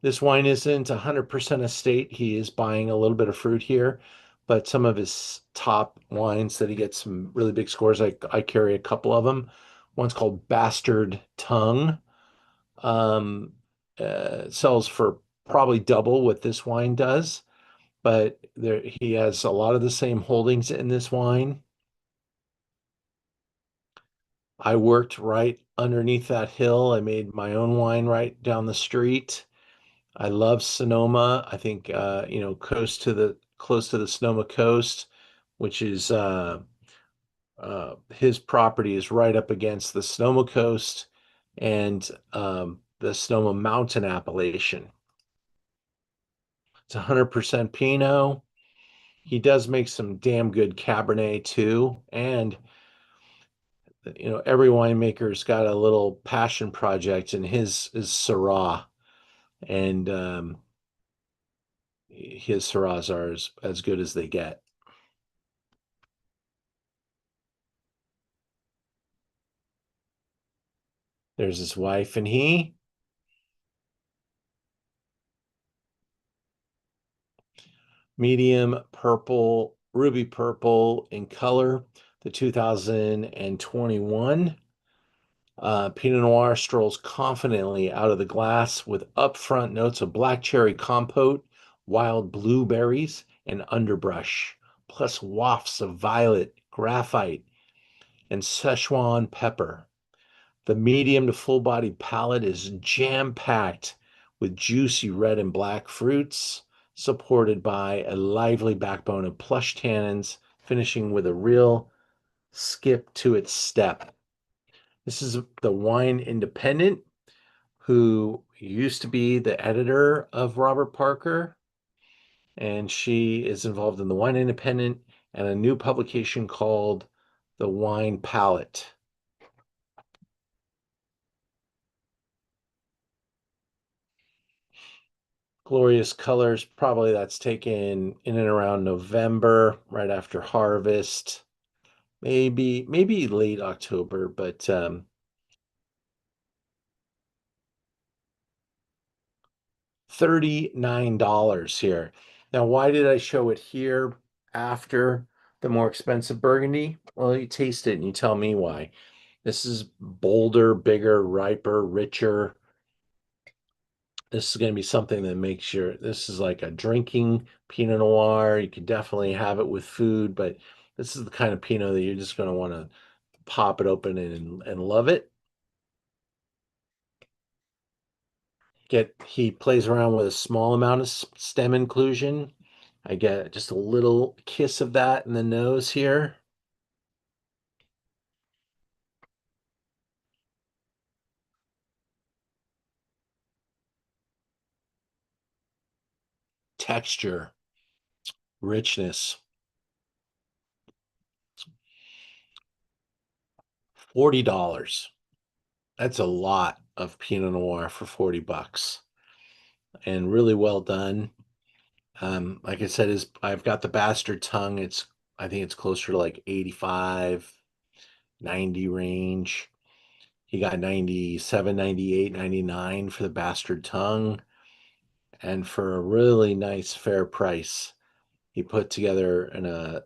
This wine isn't 100% estate. He is buying a little bit of fruit here, but some of his top wines that he gets some really big scores. I carry a couple of them. One's called Bastard Tongue. Um, Sells for probably double what this wine does, but he has a lot of the same holdings in this wine. I worked right underneath that hill. I made my own wine right down the street. I love Sonoma. I think close to the Sonoma coast, which is his property is right up against the Sonoma coast and the Sonoma Mountain appellation. It's 100% Pinot. He does make some damn good Cabernet too, and every winemaker's got a little passion project, and his is Syrah, and his Syrahs are as good as they get. There's his wife and he. Medium purple, ruby purple in color. The 2021 Pinot Noir strolls confidently out of the glass with upfront notes of black cherry compote, wild blueberries, and underbrush, plus wafts of violet, graphite, and Szechuan pepper. The medium to full-bodied palate is jam-packed with juicy red and black fruits, supported by a lively backbone of plush tannins, finishing with a real skip to its step. This is the Wine Independent, who used to be the editor of Robert Parker, and she is involved in the Wine Independent and a new publication called The Wine Palette. Glorious colors, probably that's taken in and around November, right after harvest. Maybe late October, but $39 here. Now, why did I show it here after the more expensive Burgundy? Well, you taste it and you tell me why. This is bolder, bigger, riper, richer. This is going to be something that makes this is like a drinking Pinot Noir. You could definitely have it with food, but this is the kind of Pinot that you're just going to want to pop it open and love it. He plays around with a small amount of stem inclusion. I get just a little kiss of that in the nose here. Texture, richness. $40. That's a lot of Pinot Noir for 40 bucks. And really well done. Like I said, I've got the bastard tongue. I think it's closer to like 85, 90 range. He got 97, 98, 99 for the bastard tongue. And for a really nice fair price, he put together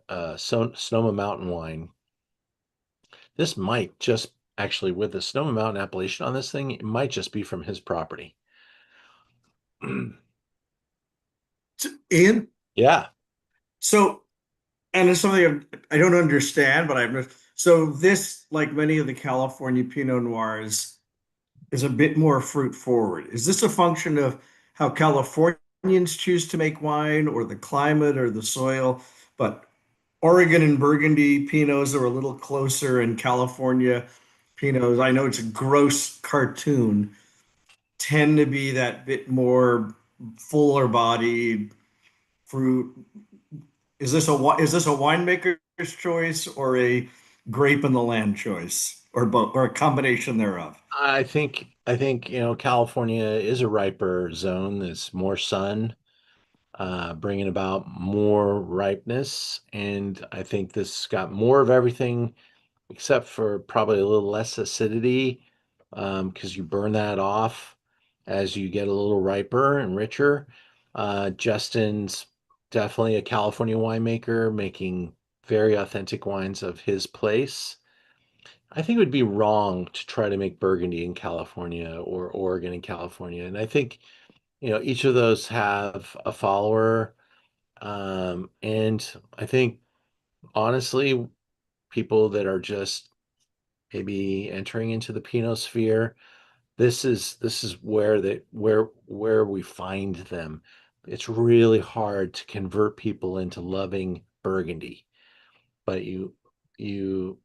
a Sonoma Mountain wine. This might just actually, with the Sonoma Mountain appellation on this thing, it might just be from his property. Ian? Yeah. So, and it's something I don't understand, but so this, like many of the California Pinot Noirs, is a bit more fruit forward. Is this a function of how Californians choose to make wine, or the climate, or the soil? But Oregon and Burgundy Pinots are a little closer, and California Pinots, I know it's a gross cartoon, tend to be that bit more fuller bodied fruit. Is this a winemaker's choice, or a grape in the land choice, or both, or a combination thereof? I think California is a riper zone. There's more sun, bringing about more ripeness, and I think this got more of everything except for probably a little less acidity, because you burn that off as you get a little riper and richer. Justin's definitely a California winemaker making very authentic wines of his place. I think it would be wrong to try to make Burgundy in California or Oregon in California. And I think, each of those have a follower. And I think honestly, people that are just maybe entering into the Pinot sphere, this is where we find them. It's really hard to convert people into loving Burgundy, but you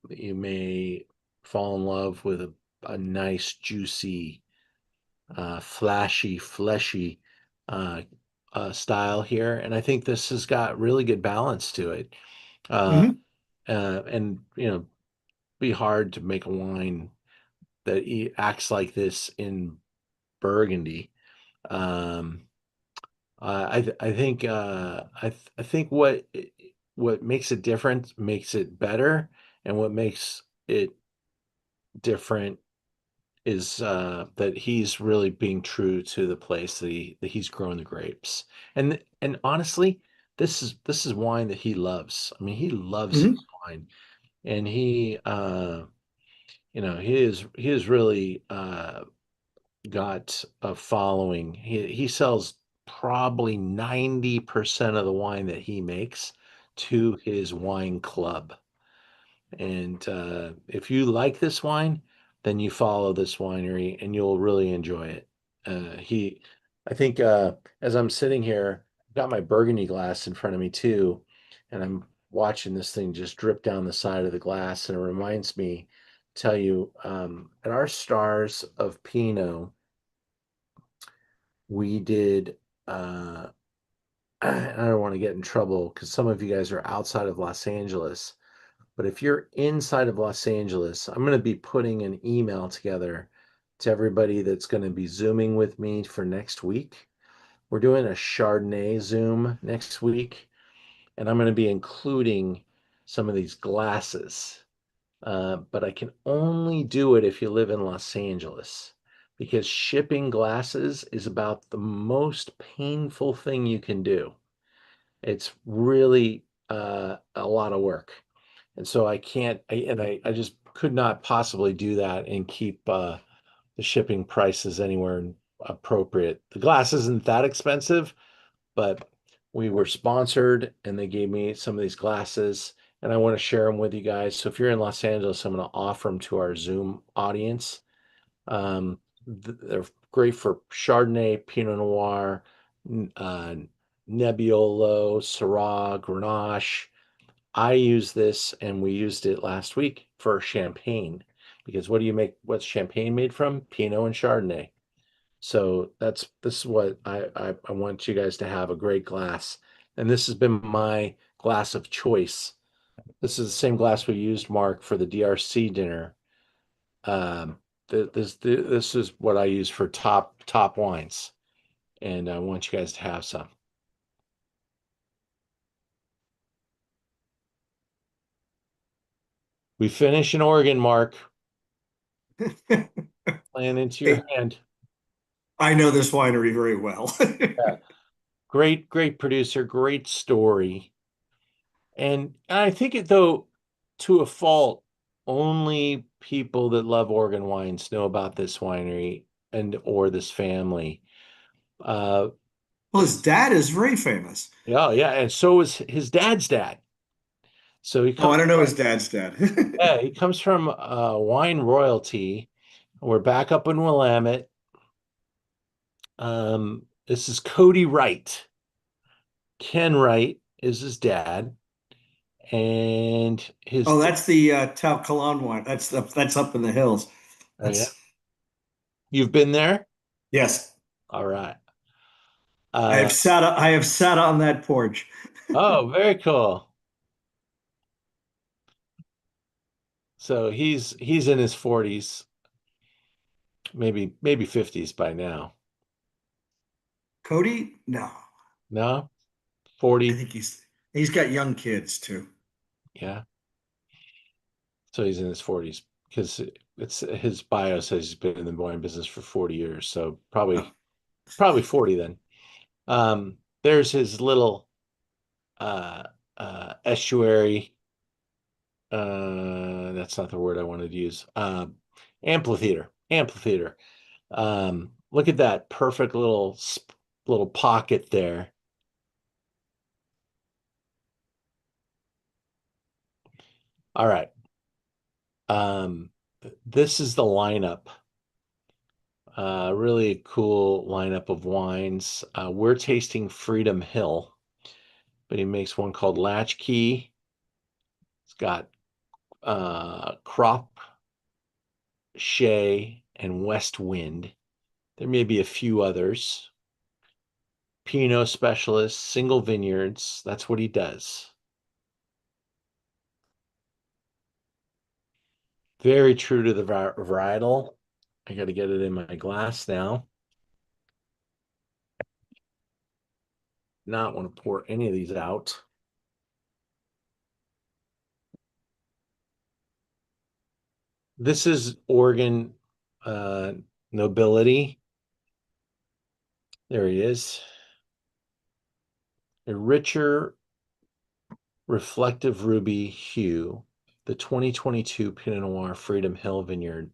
may fall in love with a nice, juicy, flashy, fleshy style here, and I think this has got really good balance to it. Uh, Mhm. and be hard to make a wine that acts like this in Burgundy. Um, I think I think what makes it different makes it better, and what makes it different is that he's really being true to the place that he's grown the grapes. And honestly, this is wine that he loves. I mean, he loves his Mhm. wine, and he is really got a following. He sells probably 90% of the wine that he makes to his wine club. And if you like this wine, then you follow this winery and you'll really enjoy it. I think as I'm sitting here, I've got my Burgundy glass in front of me too, and I'm watching this thing just drip down the side of the glass, and it reminds me, tell you, at our Stars of Pinot, we did. I don't want to get in trouble because some of you guys are outside of Los Angeles. But if you're inside of Los Angeles, I'm going to be putting an email together to everybody that's going to be Zooming with me for next week. We're doing a Chardonnay Zoom next week, and I'm going to be including some of these glasses. But I can only do it if you live in Los Angeles because shipping glasses is about the most painful thing you can do. It's really a lot of work. And so I can't, I just could not possibly do that and keep the shipping prices anywhere appropriate. The glass isn't that expensive, but we were sponsored and they gave me some of these glasses and I want to share them with you guys. So if you're in Los Angeles, I'm going to offer them to our Zoom audience. They're great for Chardonnay, Pinot Noir, uh, Nebbiolo, Syrah, Grenache. I use this and we used it last week for champagne because what do you make? What's champagne made from? Pinot and Chardonnay. So this is what I want you guys to have a great glass. And this has been my glass of choice. This is the same glass we used, Mark, for the DRC dinner. Um, this is what I use for top wines, and I want you guys to have some. We finish in Oregon, Mark. Playing into your Hey, hand. I know this winery very well. Yeah. Great producer, great story. And I think it though, to a fault, only people that love Oregon wines know about this winery and or this family. Uh, Well, his dad is very famous. yeah, yeah, and so is his dad's dad. So he Oh, I comes don't know from, his dad's dad. yeah, he comes from wine royalty. We're back up in Willamette. This is Cody Wright. Ken Wright is his dad, and his Oh, that's the Talcalan wine. That's up in the hills. oh yeah, That's you've been there. yes. All right. I Uh, have sat on that porch. oh, very cool. So he's in his 40s, maybe 50s by now. Cody? No. No, I 40. think he's got young kids too. Yeah. So he's in his 40s because it's his bio says he's been in the wine business for 40 years. So Oh, probably 40 then. There's his little uh estuary. That's not the word I wanted to use. Amphitheater. Look at that perfect little pocket there. All right. Um, this is the lineup. Really cool lineup of wines. We're tasting Freedom Hill, but he makes one called Latchkey. It's got Crop, Shea, and West Wind. There may be a few others. Pinot specialist, single vineyards. That's what he does. Very true to the varietal. I got to get it in my glass now. Not want to pour any of these out. This is Oregon nobility. There he is. A richer, reflective ruby hue. The 2022 Pinot Noir Freedom Hill Vineyard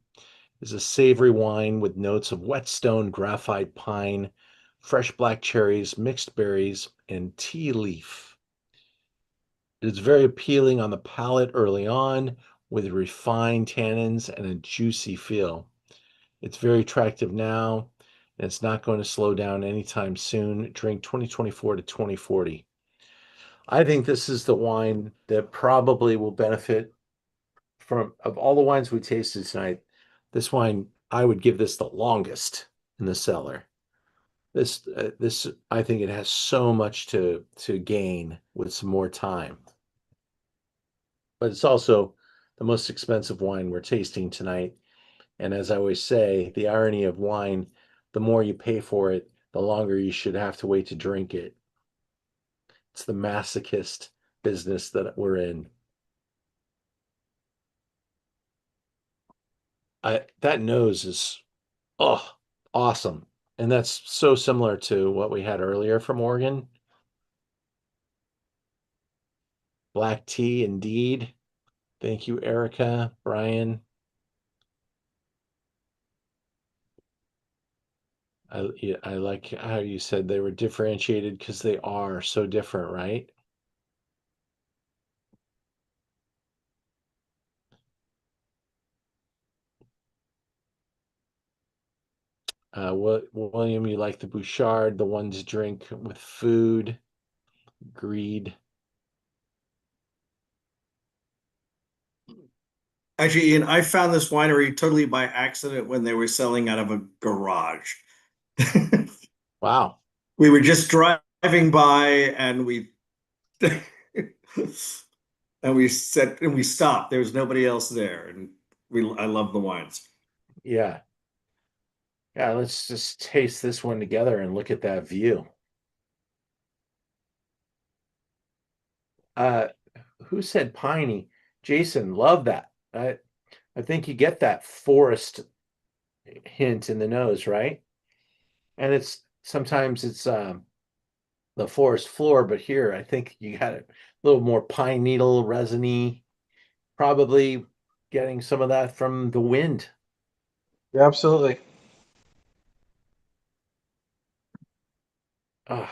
is a savory wine with notes of whetstone, graphite, pine, fresh black cherries, mixed berries, and tea leaf. It is very appealing on the palate early on, with refined tannins and a juicy feel. It's very attractive now, and it's not going to slow down anytime soon. Drink 2024 to 2040. I think this is the wine that probably will benefit from, of all the wines we tasted tonight, this wine, I would give this the longest in the cellar. This, I think it has so much to gain with some more time. But it's also the most expensive wine we're tasting tonight. And as I always say, the irony of wine, the more you pay for it, the longer you should have to wait to drink it. It's the masochist business that we're in. That nose is, oh, awesome. And that's so similar to what we had earlier from Oregon. Black tea, indeed. Thank you, Erica, Brian. I like how you said they were differentiated because they are so different, right? William, you like the Bouchard, the one to drink with food. Agreed. Actually, Ian, I found this winery totally by accident when they were selling out of a garage. Wow. We were just driving by and we and we stopped. There was nobody else there, and I love the wines. Yeah. Yeah, let's just taste this one together and look at that view. Who said piney? Jason, love that. I think you get that forest hint in the nose, right? And it's sometimes it's the forest floor, but here I think you got a little more pine needle resiny, probably getting some of that from the wind. Yeah, absolutely. I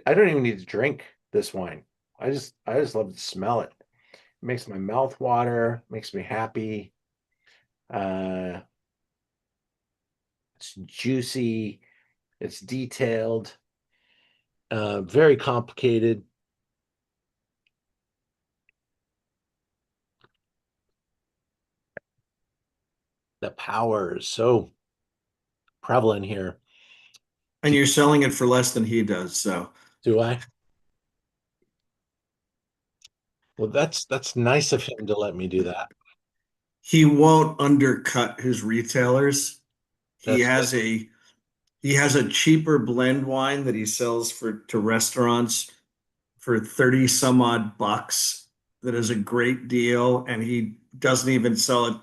don't even need to drink this wine. I just love to smell it. It makes my mouth water, makes me happy. It's juicy, it's detailed, very complicated. The power is so prevalent here. And you're selling it for less than he does, so Do I? Well, that's nice of him to let me do that. he won't undercut his retailers. He That's has a he has a cheaper blend wine that he sells to restaurants for 30 some odd bucks. That is a great deal, and he doesn't even sell it.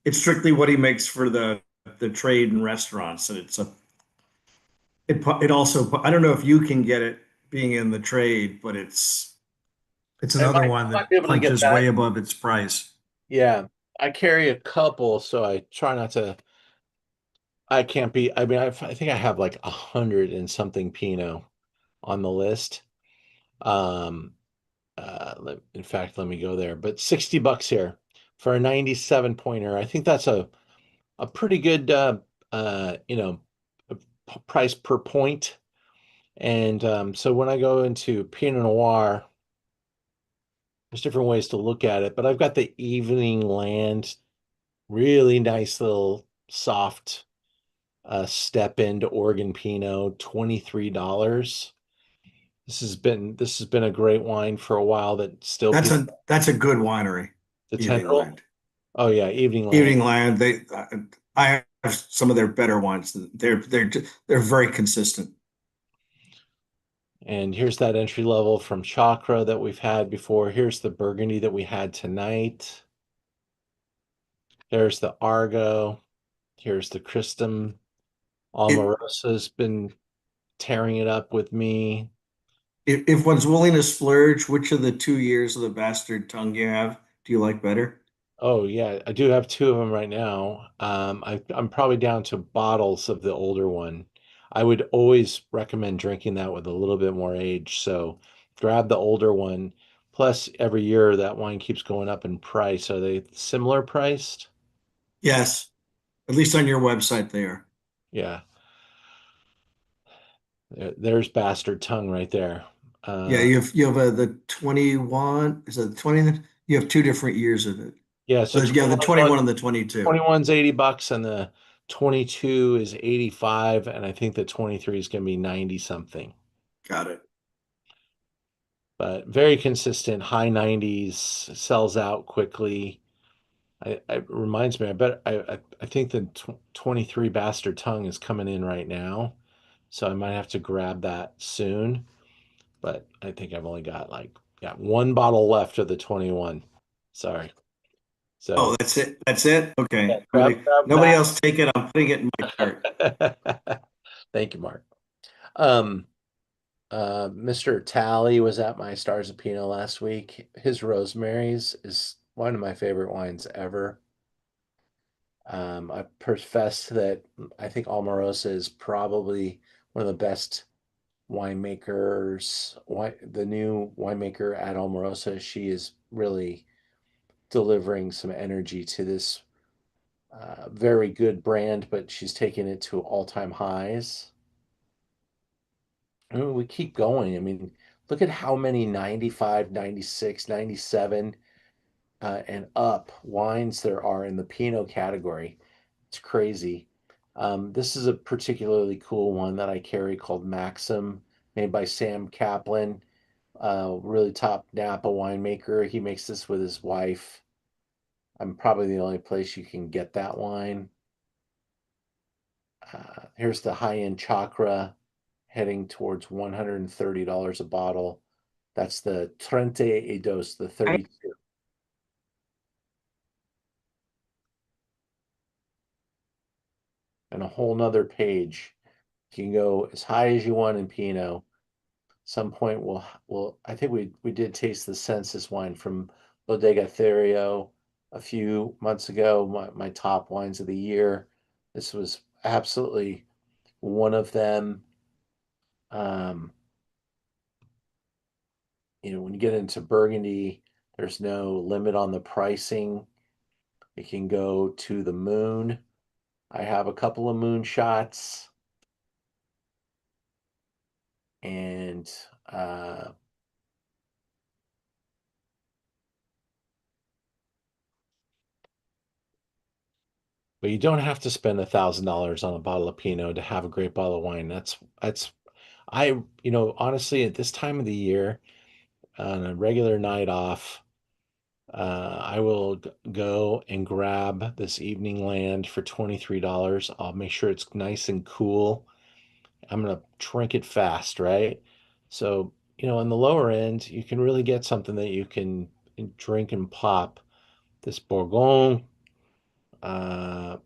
It's strictly what he makes for the trade and restaurants, and it also, I don't know if you can get it being in the trade, but it's another one I might that be able to get punches that. way above its price. Yeah, I carry a couple, so I try not to. I can't be. I mean, I think I have like 100 and something Pinot on the list. Um, in fact, let me go there. But $60 here for a 97 pointer. I think that's a pretty good price per point. And so when I go into Pinot Noir, there's different ways to look at it, but I've got the Evening Land, really nice little soft step into Oregon Pinot, $23. This has been a great wine for a while that still people, That's a good winery. the Evening Tendril. Land. Oh yeah, Evening Land. Evening Land. I have some of their better wines. They're very consistent. And here's that entry level from Chacra that we've had before. Here's the Burgundy that we had tonight. There's the Argot. Here's the Cristom. Omarosa's been tearing it up with me. If one's willing to splurge, which of the 2 years of the bastard tongue you have do you like better? Oh yeah, I do have two of them right now. I'm probably down to bottles of the older one. I would always recommend drinking that with a little bit more age. So grab the older one. Plus, every year that wine keeps going up in price. Are they similar priced? Yes, at least on your website they are. Yeah. There's bastard tongue right there. Yeah, Uh, you have the 21. Is it the 20? You have 2 different years of it. yeah, so Yeah, the 21 and the 22. 21's $80 and the 22 is 85, and I think the 23 is going to be 90 something. Got it. But very consistent, high 90s, sells out quickly. It reminds me, I think the 23 Bastard Tongue is coming in right now, so I might have to grab that soon. But I think I've only got one bottle left of the 21. Sorry. Oh, So that's it. That's it. yeah, Okay. grab Nobody else take it. I'm putting it in my cart. that. Thank you, Mark. Um, Mr. Talley was at my Stars of Pinot last week. His Rosemary's is one of my favorite wines ever. I profess that I think Almarosa is probably one of the best winemakers. The new winemaker at Almarosa, she is really delivering some energy to this very good brand, but she's taking it to all-time highs. I mean, we keep going. I mean, look at how many 95, 96, 97, and up wines there are in the Pinot category. It's crazy. This is a particularly cool one that I carry called Maxim, made by Sam Kaplan, really top Napa winemaker. He makes this with his wife. I'm probably the only place you can get that wine. Here's the high-end Chacra heading towards $130 a bottle. That's the Trente y Dos, the 32. And a whole nother page. You can go as high as you want in Pinot. Some point we'll I think we did taste the census wine from Bodega a few months ago, my top wines of the year. This was absolutely one of them. Um, when you get into Burgundy, there's no limit on the pricing. It can go to the moon. I have a couple of moon shots, and but you don't have to spend $1,000 on a bottle of Pinot to have a great bottle of wine. That's honestly, at this time of the year, on a regular night off, I will go and grab this Evening Land for $23. I'll make sure it's nice and cool. I'm gonna drink it fast, right? So, on the lower end, you can really get something that you can drink and pop. This Bourgogne, uh,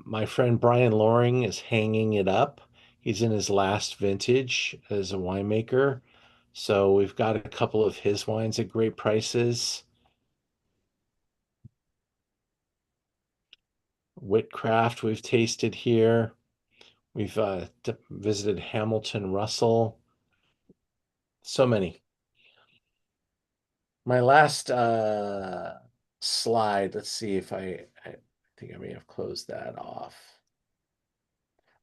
my friend Brian Loring is hanging it up. He's in his last vintage as a winemaker. So we've got a couple of his wines at great prices. Whitcraft we've tasted here. We've visited Hamilton Russell. So many. My last slide, let's see if I think I may have closed that off.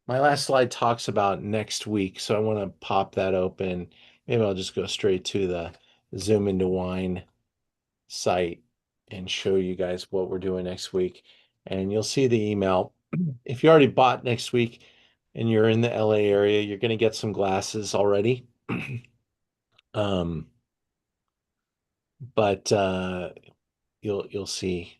My last slide talks about next week, so I want to pop that open. Maybe I'll just go straight to the Zoom into Wine site and show you guys what we're doing next week. And you'll see the email. If you already bought next week and you're in the LA area, you're going to get some glasses already. But you'll see.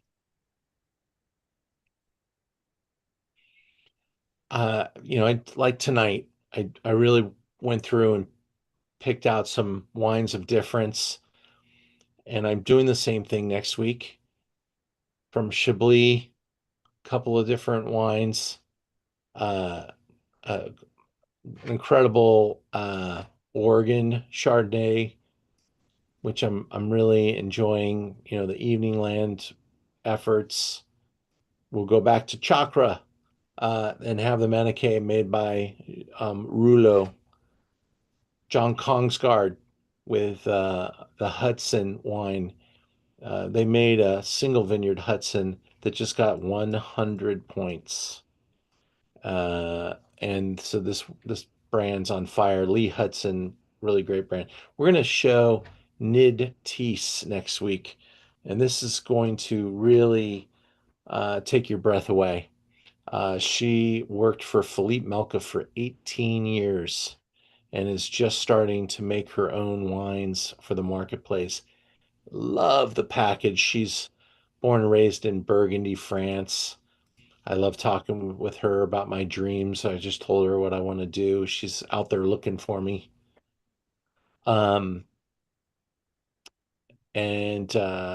Like tonight, I really went through and picked out some wines of difference, and I'm doing the same thing next week from Chablis couple of different wines. Uh, uh, Incredible Oregon Chardonnay, which I'm really enjoying. You know, the Evening Land efforts. We'll go back to Chacra and have the Maniquet made by Rouleau, John Kongsgaard with the Hudson wine. They made a single vineyard Hudson that just got 100 points. And so this brand's on fire. Lee Hudson, really great brand. We're going to show Nid Teese next week, and this is going to really take your breath away. She worked for Philippe Melka for 18 years and is just starting to make her own wines for the marketplace. Love the package. She's born and raised in Burgundy, France. I love talking with her about my dreams. I just told her what I want to do. She's out there looking for me. And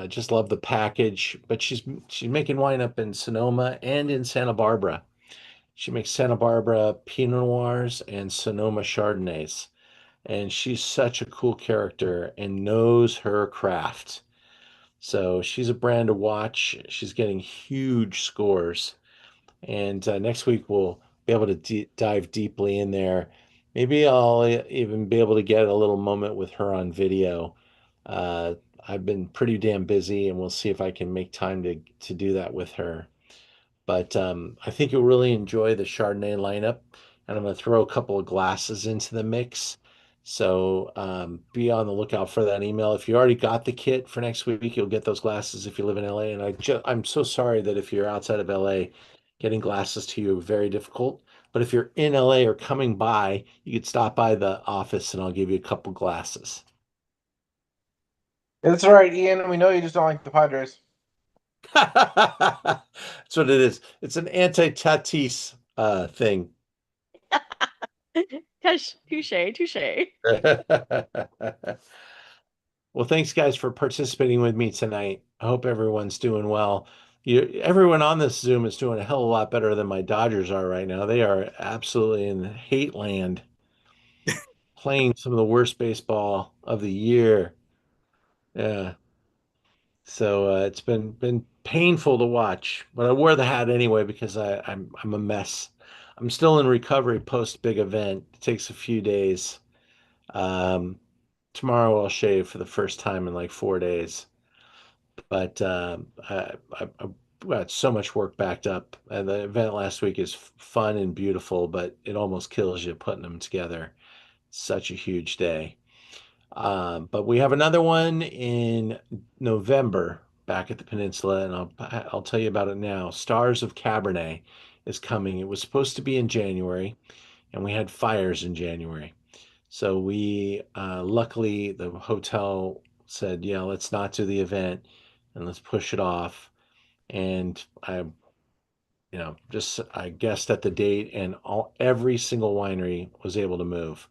just love the package. But she's making wine up in Sonoma and in Santa Barbara. She makes Santa Barbara Pinot Noirs and Sonoma Chardonnays. And she's such a cool character and knows her craft. So she's a brand to watch. She's getting huge scores. And next week we'll be able to dive deeply in there. Maybe I'll even be able to get a little moment with her on video. Uh, I've been pretty damn busy, and we'll see if I can make time to do that with her. But I think you'll really enjoy the Chardonnay lineup, and I'm going to throw a couple of glasses into the mix. So be on the lookout for that email. If you already got the kit for next week, you'll get those glasses if you live in LA. And I'm so sorry that if you're outside of LA, getting glasses to you very difficult. But if you're in LA or coming by, you could stop by the office and I'll give you a couple glasses. That's all right, Ian. We know you just don't like the Padres. That's what it is. It's an anti-Tatis thing. Touche, touche. Well, thanks guys for participating with me tonight. I hope everyone's doing well. Everyone on this Zoom is doing a hell of a lot better than my Dodgers are right now. They are absolutely in hate land, playing some of the worst baseball of the year. Yeah. So it's been painful to watch, but I wore the hat anyway because I'm a mess. I'm still in recovery post big event. It takes a few days. Um, Tomorrow I'll shave for the first time in like 4 days. But I've got so much work backed up, and the event last week is fun and beautiful, but it almost kills you putting them together. Such a huge day. But we have another one in November back at the peninsula, and I'll tell you about it now. Stars of Cabernet is coming. It was supposed to be in January, and we had fires in January. So we luckily the hotel said, yeah, let's not do the event and let's push it off. And just I guessed at the date, and every single winery was able to move.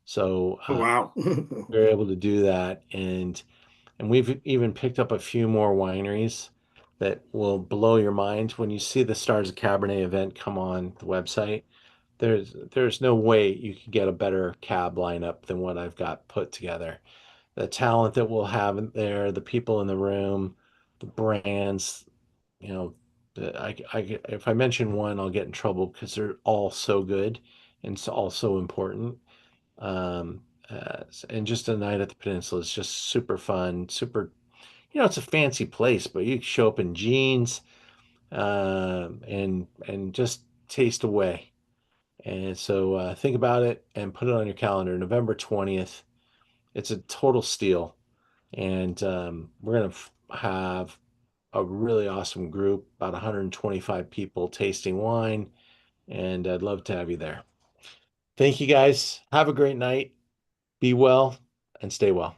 So Oh, wow. we were able to do that, and we've even picked up a few more wineries that will blow your mind when you see the Stars of Cabernet event come on the website. There's no way you could get a better cab lineup than what I've got put together. The talent that we'll have in there, the people in the room, the brands, you know, if I mention one, I'll get in trouble because they're all so good and it's all so important. Um, and just a night at the Peninsula is just super fun, super, it's a fancy place, but you can show up in jeans, and just taste away. And so think about it and put it on your calendar. November 20th. It's a total steal. And we're going to have a really awesome group, about 125 people tasting wine. And I'd love to have you there. Thank you guys. Have a great night. Be well and stay well.